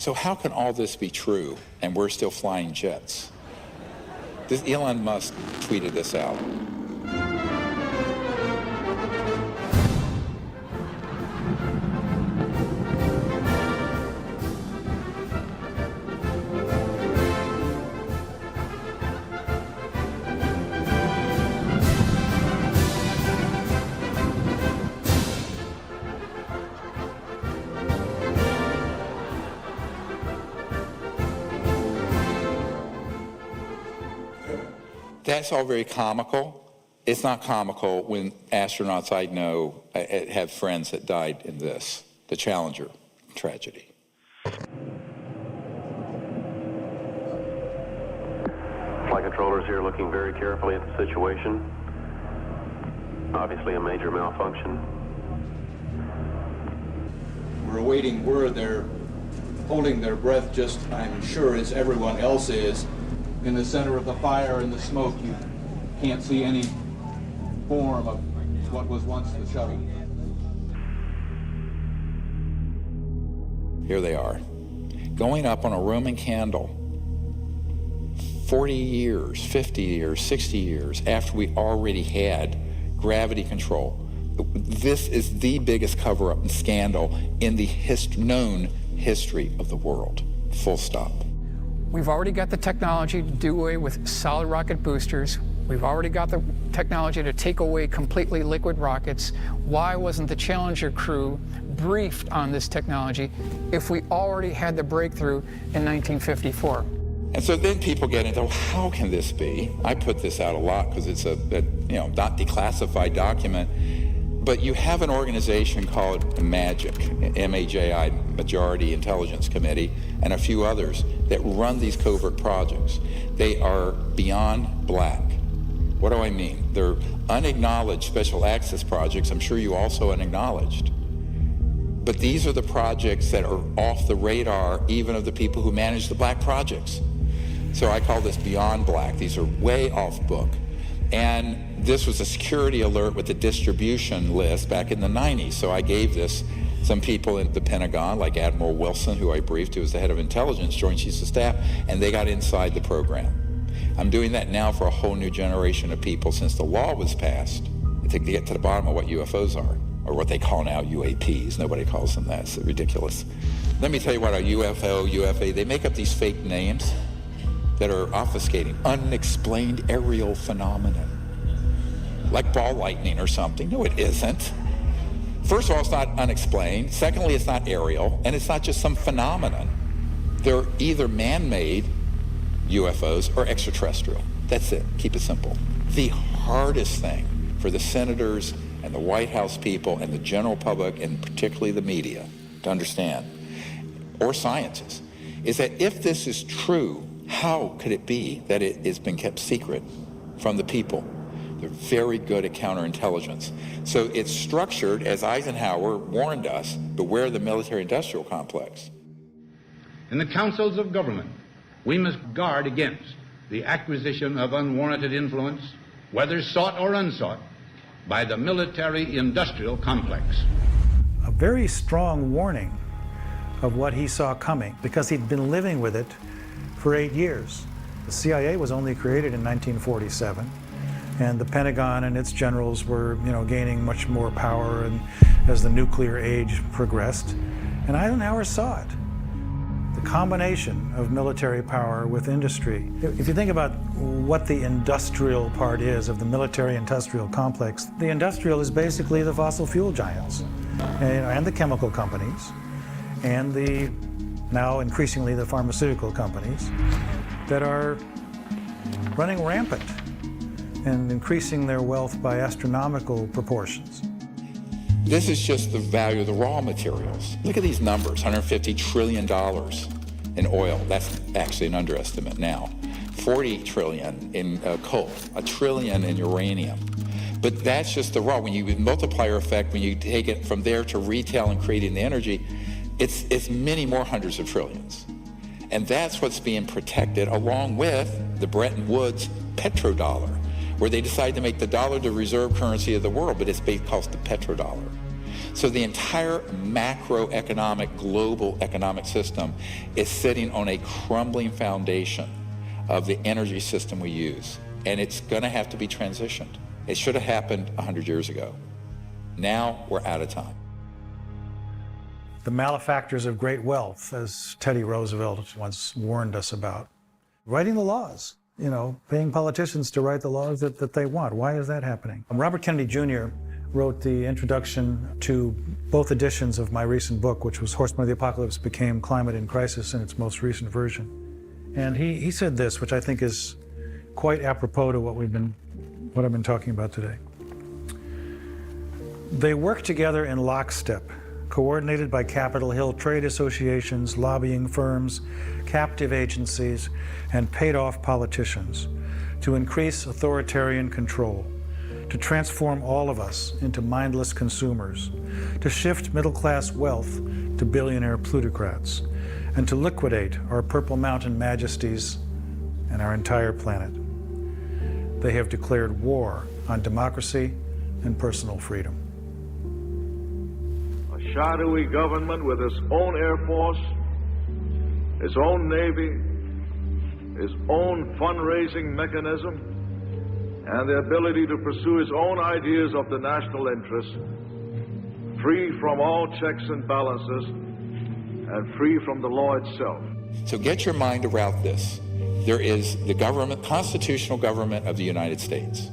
Speaker 14: So how can all this be true and we're still flying jets? This Elon Musk tweeted this out. That's all very comical. It's not comical when astronauts I know have friends that died in this, the Challenger tragedy.
Speaker 15: Flight controllers here looking very carefully at the situation. Obviously a major malfunction.
Speaker 19: We're awaiting word. They're holding their breath, just, I'm sure, as everyone else is. In the center of the fire and the smoke, you can't see any form of what was once the shuttle.
Speaker 14: Here they are, going up on a Roman candle 40 years, 50 years, 60 years after we already had gravity control. This is the biggest cover-up and scandal in the known history of the world, full stop.
Speaker 4: We've already got the technology to do away with solid rocket boosters. We've already got the technology to take away completely liquid rockets. Why wasn't the Challenger crew briefed on this technology if we already had the breakthrough in 1954?
Speaker 14: And so then people get into, how can this be? I put this out a lot because it's a not declassified document. But you have an organization called MAGIC, M-A-J-I, Majority Intelligence Committee, and a few others that run these covert projects. They are beyond black. What do I mean? They're unacknowledged special access projects. I'm sure you also unacknowledged. But these are the projects that are off the radar, even of the people who manage the black projects. So I call this beyond black. These are way off book. And this was a security alert with the distribution list back in the 90s. So I gave this some people in the Pentagon, like Admiral Wilson, who I briefed, who was the head of intelligence, Joint Chiefs of Staff, and they got inside the program. I'm doing that now for a whole new generation of people since the law was passed to get to the bottom of what UFOs are, or what they call now UAPs. Nobody calls them that. It's ridiculous. Let me tell you what a UFO, UFA, they make up these fake names that are obfuscating. Unexplained aerial phenomenon. Like ball lightning or something. No, it isn't. First of all, it's not unexplained. Secondly, it's not aerial. And it's not just some phenomenon. They're either man-made UFOs or extraterrestrial. That's it. Keep it simple. The hardest thing for the senators and the White House people and the general public, and particularly the media, to understand, or scientists, is that if this is true, how could it be that it has been kept secret from the people? They're very good at counterintelligence. So it's structured, as Eisenhower warned us, beware the military-industrial complex.
Speaker 21: In the councils of government, we must guard against the acquisition of unwarranted influence, whether sought or unsought, by the military-industrial complex.
Speaker 18: A very strong warning of what he saw coming, because he'd been living with it for 8 years. The CIA was only created in 1947, and the Pentagon and its generals were, gaining much more power and as the nuclear age progressed. And Eisenhower saw it. The combination of military power with industry. If you think about what the industrial part is of the military-industrial complex, the industrial is basically the fossil fuel giants and the chemical companies and the now increasingly the pharmaceutical companies that are running rampant and increasing their wealth by astronomical proportions.
Speaker 14: This is just the value of the raw materials. Look at these numbers, $150 trillion in oil. That's actually an underestimate now. 40 trillion in coal, $1 trillion in uranium. But that's just the raw. When you multiplier effect, when you take it from there to retail and creating the energy, it's many more hundreds of trillions. And that's what's being protected along with the Bretton Woods petrodollar, where they decided to make the dollar the reserve currency of the world, but it's based called the petrodollar. So the entire macroeconomic, global economic system is sitting on a crumbling foundation of the energy system we use. And it's going to have to be transitioned. It should have happened 100 years ago. Now we're out of time.
Speaker 18: The malefactors of great wealth, as Teddy Roosevelt once warned us about. Writing the laws, paying politicians to write the laws that they want. Why is that happening? Robert Kennedy Jr. wrote the introduction to both editions of my recent book, which was Horsemen of the Apocalypse Became Climate in Crisis in its most recent version. And he said this, which I think is quite apropos to what I've been talking about today. They work together in lockstep, coordinated by Capitol Hill trade associations, lobbying firms, captive agencies, and paid-off politicians to increase authoritarian control, to transform all of us into mindless consumers, to shift middle-class wealth to billionaire plutocrats, and to liquidate our Purple Mountain majesties and our entire planet. They have declared war on democracy and personal freedom.
Speaker 5: A shadowy government with its own Air Force, its own Navy, its own fundraising mechanism, and the ability to pursue its own ideas of the national interest, free from all checks and balances, and free from the law itself.
Speaker 14: So get your mind around this. There is the government, constitutional government of the United States.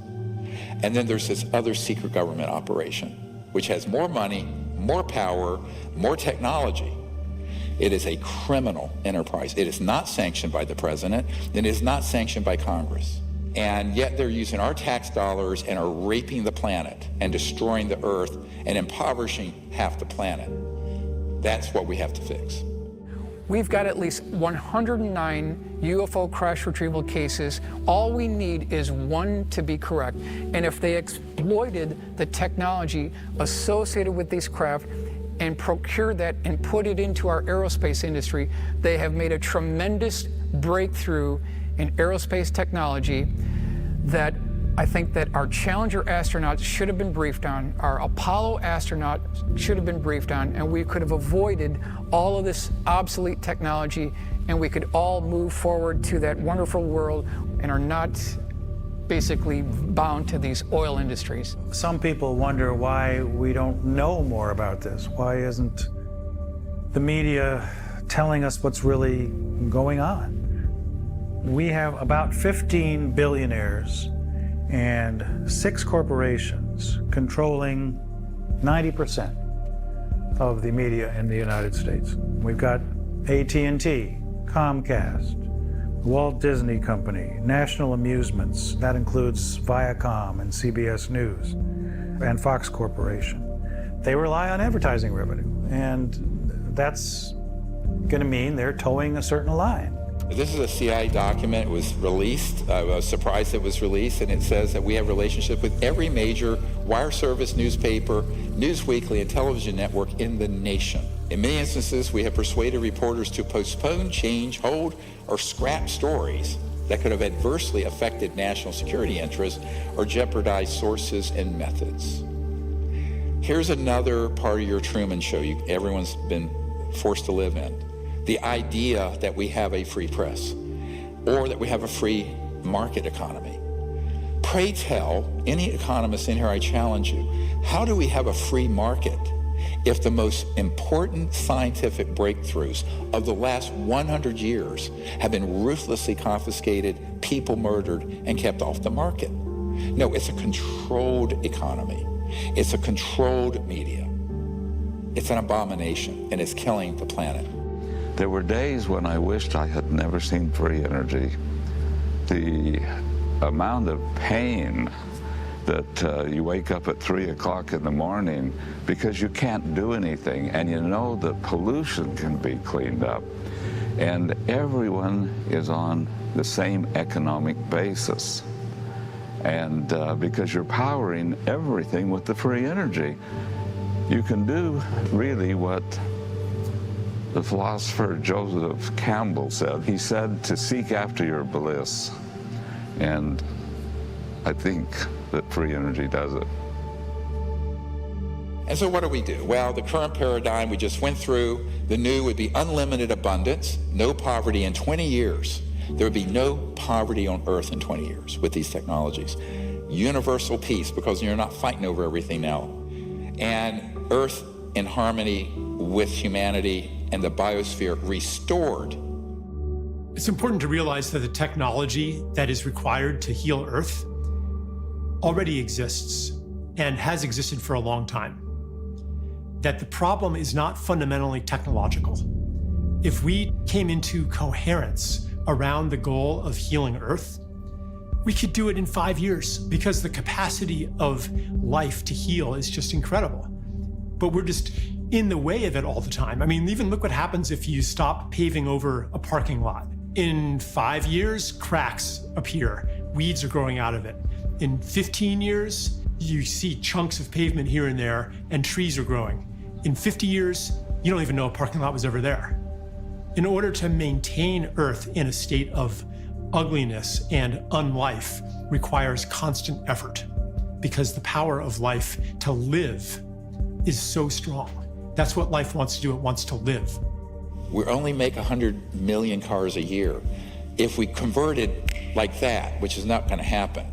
Speaker 14: And then there's this other secret government operation, which has more money, more power, more technology. It is a criminal enterprise. It is not sanctioned by the president. It is not sanctioned by Congress. And yet they're using our tax dollars and are raping the planet and destroying the earth and impoverishing half the planet. That's what we have to fix.
Speaker 4: We've got at least 109 UFO crash retrieval cases. All we need is one to be correct. And if they exploited the technology associated with these craft and procured that and put it into our aerospace industry, they have made a tremendous breakthrough in aerospace technology that I think that our Challenger astronauts should have been briefed on, our Apollo astronauts should have been briefed on, and we could have avoided all of this obsolete technology, and we could all move forward to that wonderful world and are not basically bound to these oil industries.
Speaker 18: Some people wonder why we don't know more about this. Why isn't the media telling us what's really going on? We have about 15 billionaires and 6 corporations controlling 90% of the media in the United States. We've got AT&T, Comcast, Walt Disney Company, National Amusements, that includes Viacom and CBS News, and Fox Corporation. They rely on advertising revenue, and that's going to mean they're towing a certain line.
Speaker 14: This is a CIA document. It was released. I was surprised it was released, and it says that we have relationships with every major wire service, newspaper, news weekly, and television network in the nation. In many instances, we have persuaded reporters to postpone, change, hold, or scrap stories that could have adversely affected national security interests or jeopardized sources and methods. Here's another part of your Truman Show everyone's been forced to live in. The idea that we have a free press or that we have a free market economy. Pray tell any economist in here, I challenge you, how do we have a free market if the most important scientific breakthroughs of the last 100 years have been ruthlessly confiscated, people murdered, and kept off the market? No, it's a controlled economy. It's a controlled media. It's an abomination, and it's killing the planet.
Speaker 13: There were days when I wished I had never seen free energy. The amount of pain that you wake up at 3 o'clock in the morning because you can't do anything, and you know that pollution can be cleaned up, and everyone is on the same economic basis. And because you're powering everything with the free energy, you can do really what the philosopher Joseph Campbell said. He said to seek after your bliss. And I think that free energy does it.
Speaker 14: And so what do we do? Well, the current paradigm we just went through, the new would be unlimited abundance, no poverty in 20 years. There would be no poverty on Earth in 20 years with these technologies. Universal peace, because you're not fighting over everything now. And Earth in harmony with humanity and the biosphere restored.
Speaker 10: It's important to realize that the technology that is required to heal Earth already exists and has existed for a long time. That the problem is not fundamentally technological. If we came into coherence around the goal of healing Earth, we could do it in 5 years because the capacity of life to heal is just incredible. But we're just in the way of it all the time. I mean, even look what happens if you stop paving over a parking lot. In 5 years, cracks appear, weeds are growing out of it. In 15 years, you see chunks of pavement here and there, and trees are growing. In 50 years, you don't even know a parking lot was ever there. In order to maintain Earth in a state of ugliness and unlife requires constant effort, because the power of life to live is so strong. That's what life wants to do, it wants to live.
Speaker 14: We only make 100 million cars a year. If we converted like that, which is not going to happen,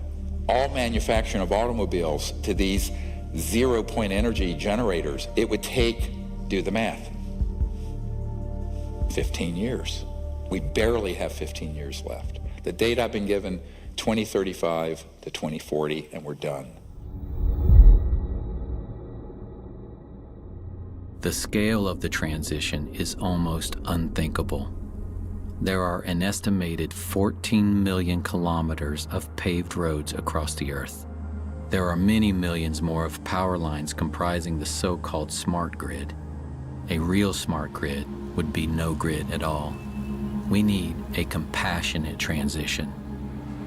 Speaker 14: all manufacturing of automobiles to these zero-point energy generators, it would take, do the math, 15 years. We barely have 15 years left. The date I've been given, 2035 to 2040, and we're done.
Speaker 25: The scale of the transition is almost unthinkable. There are an estimated 14 million kilometers of paved roads across the Earth. There are many millions more of power lines comprising the so-called smart grid. A real smart grid would be no grid at all. We need a compassionate transition.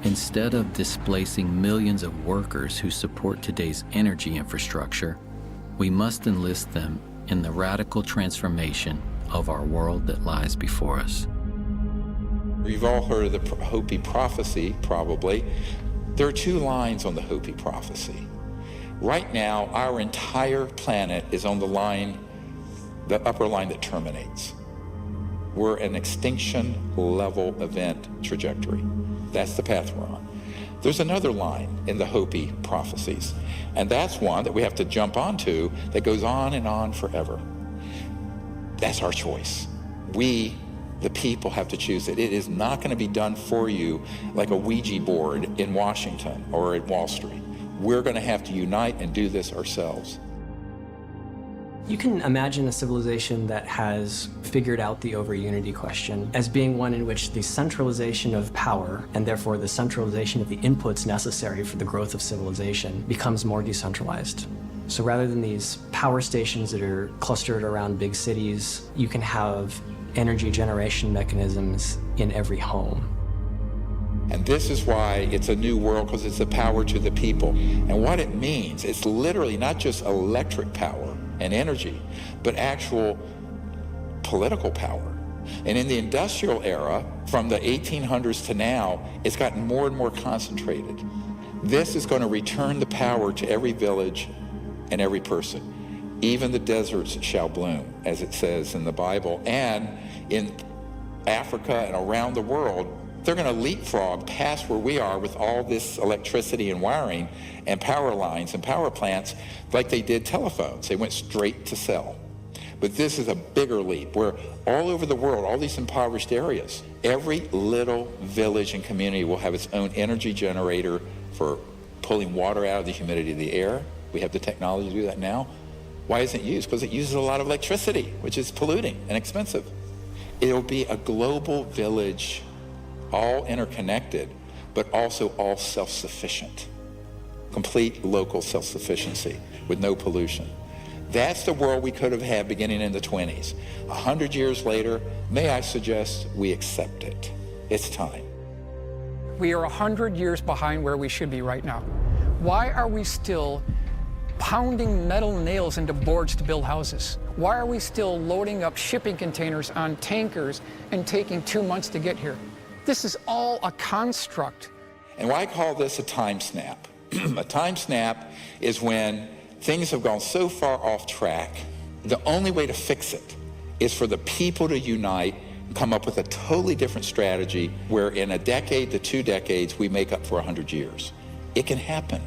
Speaker 25: Instead of displacing millions of workers who support today's energy infrastructure, we must enlist them in the radical transformation of our world that lies before us.
Speaker 14: You've all heard of the Hopi prophecy, probably. There are two lines on the Hopi prophecy. Right now, our entire planet is on the line, the upper line that terminates. We're an extinction level event trajectory. That's the path we're on. There's another line in the Hopi prophecies, and that's one that we have to jump onto that goes on and on forever. That's our choice. We, the people, have to choose it. It is not going to be done for you like a Ouija board in Washington or at Wall Street. We're going to have to unite and do this ourselves.
Speaker 22: You can imagine a civilization that has figured out the over-unity question as being one in which the centralization of power, and therefore the centralization of the inputs necessary for the growth of civilization, becomes more decentralized. So rather than these power stations that are clustered around big cities, you can have energy generation mechanisms in every home.
Speaker 14: And this is why it's a new world, because it's the power to the people. And what it means, it's literally not just electric power and energy, but actual political power. And in the industrial era, from the 1800s to now, it's gotten more and more concentrated. This is going to return the power to every village and every person. Even the deserts shall bloom, as it says in the Bible. And in Africa and around the world, they're going to leapfrog past where we are with all this electricity and wiring and power lines and power plants like they did telephones. They went straight to cell. But this is a bigger leap where all over the world, all these impoverished areas, every little village and community will have its own energy generator for pulling water out of the humidity of the air. We have the technology to do that now. Why isn't it used? Because it uses a lot of electricity, which is polluting and expensive. It'll be a global village, all interconnected, but also all self-sufficient. Complete local self-sufficiency with no pollution. That's the world we could have had beginning in the 20s. 100 years later, may I suggest we accept it. It's time.
Speaker 4: We are 100 years behind where we should be right now. Why are we still pounding metal nails into boards to build houses? Why are we still loading up shipping containers on tankers and taking 2 months to get here? This is all a construct.
Speaker 14: And why I call this a time snap? A time snap is when things have gone so far off track. The only way to fix it is for the people to unite and come up with a totally different strategy where in a decade to 2 decades, we make up for 100 years. It can happen.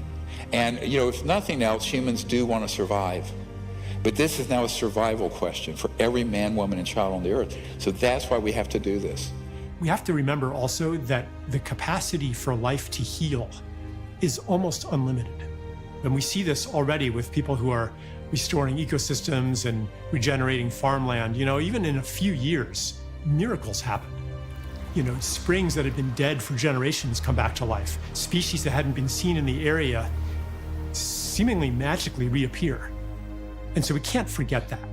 Speaker 14: And, you know, if nothing else, humans do want to survive. But this is now a survival question for every man, woman, and child on the earth. So that's why we have to do this.
Speaker 10: We have to remember also that the capacity for life to heal is almost unlimited. And we see this already with people who are restoring ecosystems and regenerating farmland. You know, even in a few years, miracles happen. You know, springs that had been dead for generations come back to life. Species that hadn't been seen in the area seemingly magically reappear. And so we can't forget that.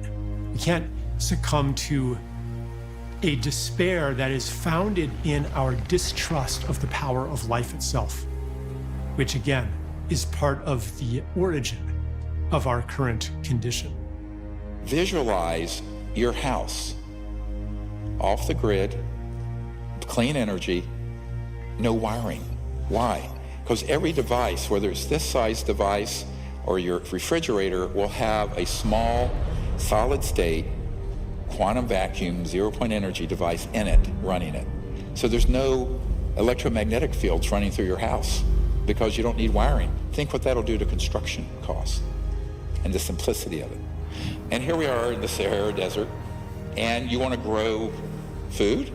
Speaker 10: We can't succumb to a despair that is founded in our distrust of the power of life itself, which again is part of the origin of our current condition.
Speaker 14: Visualize your house off the grid, clean energy, no wiring. Why? Because every device, whether it's this size device or your refrigerator, will have a small solid state quantum vacuum, 0-point energy device in it, running it. So there's no electromagnetic fields running through your house because you don't need wiring. Think what that'll do to construction costs and the simplicity of it. And here we are in the Sahara Desert, and you want to grow food?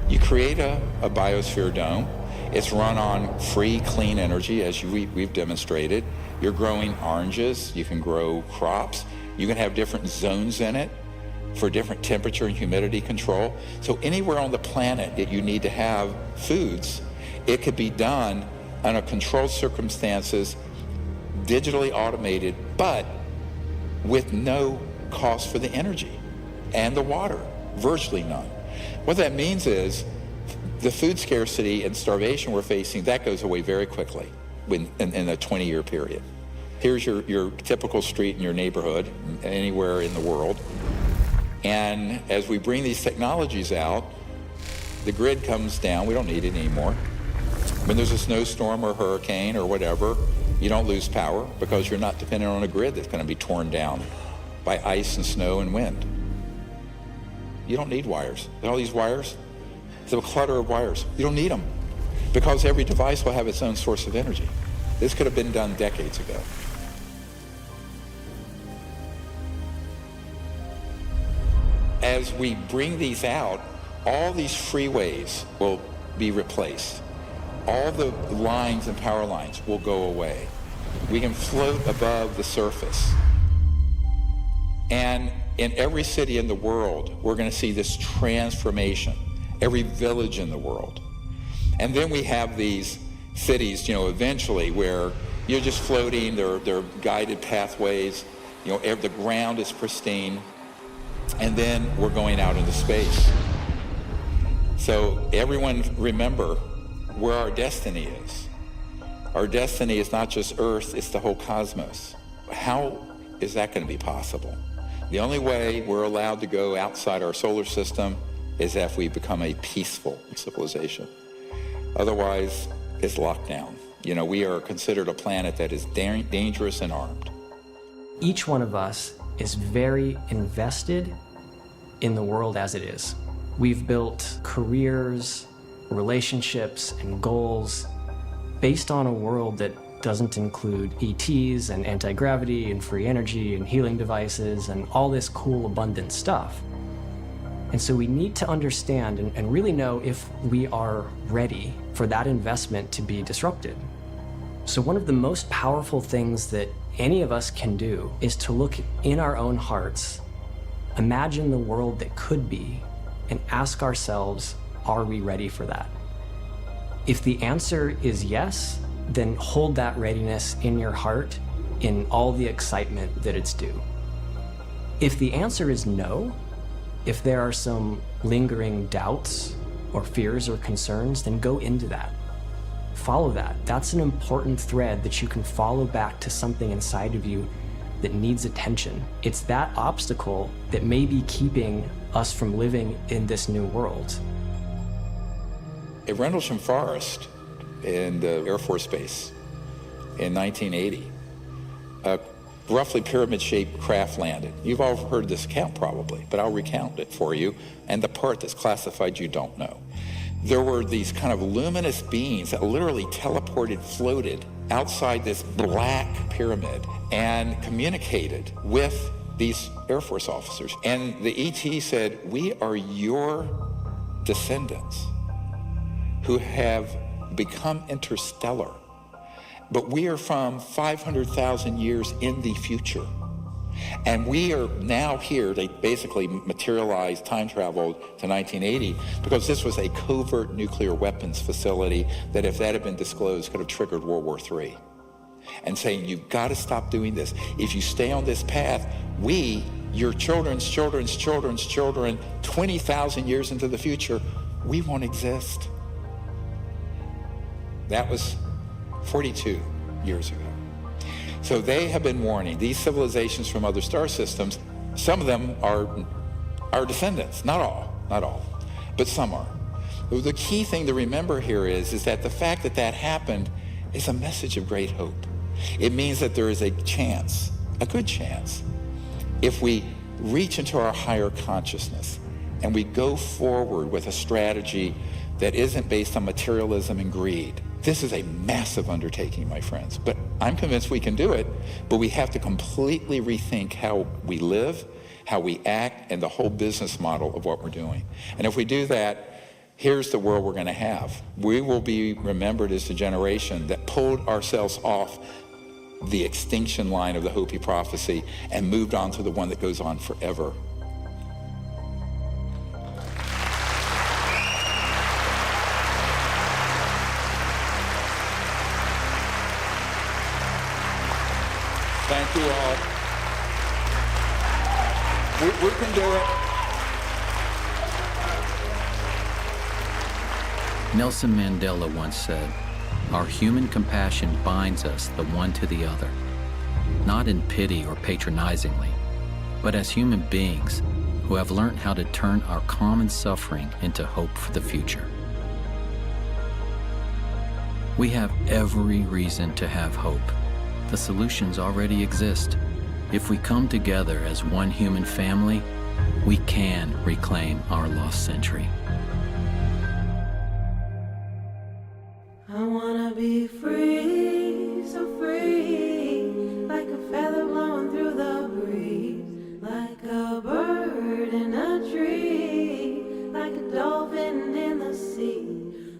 Speaker 14: You create a biosphere dome. It's run on free, clean energy, as we've demonstrated. You're growing oranges. You can grow crops. You can have different zones in it for different temperature and humidity control. So anywhere on the planet that you need to have foods, it could be done under controlled circumstances, digitally automated, but with no cost for the energy and the water, virtually none. What that means is the food scarcity and starvation we're facing, that goes away very quickly in a 20-year period. Here's your typical street in your neighborhood, anywhere in the world. And as we bring these technologies out, the grid comes down. We don't need it anymore. When there's a snowstorm or hurricane or whatever, you don't lose power because you're not dependent on a grid that's going to be torn down by ice and snow and wind. You don't need wires. All these wires, it's a clutter of wires. You don't need them because every device will have its own source of energy. This could have been done decades ago. As we bring these out, all these freeways will be replaced. All the lines and power lines will go away. We can float above the surface. And in every city in the world, we're going to see this transformation, every village in the world. And then we have these cities, you know, eventually where you're just floating, there are guided pathways, you know, the ground is pristine, and then we're going out into space. So everyone remember where our destiny is. Our destiny is not just Earth, it's the whole cosmos. How is that going to be possible? The only way we're allowed to go outside our solar system is if we become a peaceful civilization. Otherwise, it's locked down. You know, we are considered a planet that is dangerous and armed.
Speaker 22: Each one of us is very invested in the world as it is. We've built careers, relationships, and goals based on a world that doesn't include ETs and anti-gravity and free energy and healing devices and all this cool, abundant stuff. And so we need to understand and really know if we are ready for that investment to be disrupted. So one of the most powerful things that any of us can do is to look in our own hearts, imagine the world that could be, and ask ourselves, are we ready for that? If the answer is yes, then hold that readiness in your heart in all the excitement that it's due. If the answer is no, if there are some lingering doubts or fears or concerns, then go into that. Follow that. That's an important thread that you can follow back to something inside of you that needs attention. It's that obstacle that may be keeping us from living in this new world.
Speaker 14: At Rendlesham Forest in the Air Force Base in 1980, a roughly pyramid-shaped craft landed. You've all heard this account probably, but I'll recount it for you, and the part that's classified you don't know. There were these kind of luminous beings that literally teleported, floated outside this black pyramid and communicated with these Air Force officers. And the ET said, we are your descendants who have become interstellar, but we are from 500,000 years in the future. And we are now here. They basically materialized, time traveled to 1980 because this was a covert nuclear weapons facility that, if that had been disclosed, could have triggered World War III. And saying, you've got to stop doing this. If you stay on this path, we, your children's children's children's children, 20,000 years into the future, we won't exist. That was 42 years ago. So they have been warning these civilizations from other star systems. Some of them are our descendants, not all, but some are. The key thing to remember here is that the fact that that happened is a message of great hope. It means that there is a chance, a good chance, if we reach into our higher consciousness and we go forward with a strategy that isn't based on materialism and greed. This is a massive undertaking, my friends, but I'm convinced we can do it, but we have to completely rethink how we live, how we act, and the whole business model of what we're doing. And if we do that, here's the world we're going to have. We will be remembered as the generation that pulled ourselves off the extinction line of the Hopi prophecy and moved on to the one that goes on forever. Thank you all. We can do it.
Speaker 25: Nelson Mandela once said, "Our human compassion binds us the one to the other, not in pity or patronizingly, but as human beings who have learned how to turn our common suffering into hope for the future." We have every reason to have hope. The solutions already exist. If we come together as one human family, we can reclaim our lost century.
Speaker 11: I wanna be free, so free, like a feather blowing through the breeze, like a bird in a tree, like a dolphin in the sea.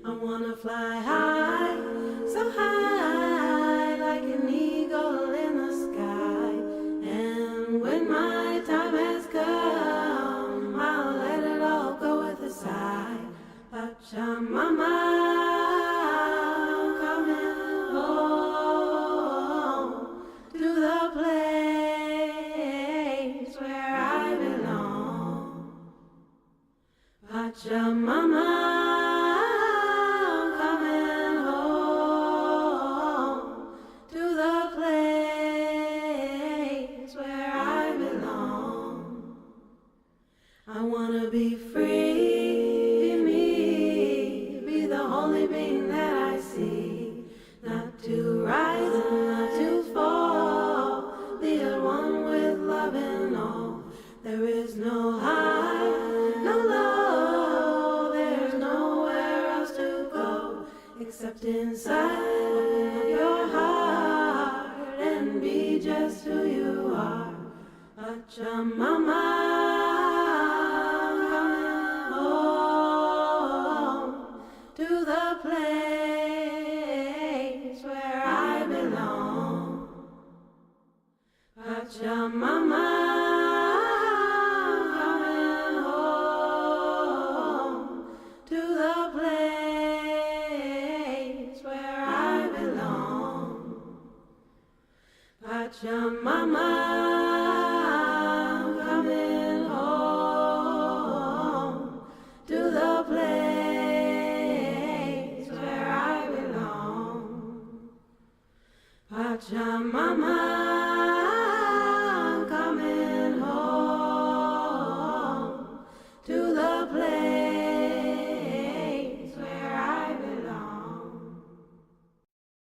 Speaker 11: I wanna fly high, so high, like an eagle in the sky. And when my time has come, I'll let it all go with a sigh. Pachamama. Pachamama, coming home to the place where I belong. I wanna be free, be me, be the only being that I see, not to rise and not to fall, be at one with love and all. There is no high, no low, except inside, open up your heart and be just who you are. Pachamama, coming home to the place where I belong. Pachamama. Pachamama, coming home to the place where I belong. Pachamama.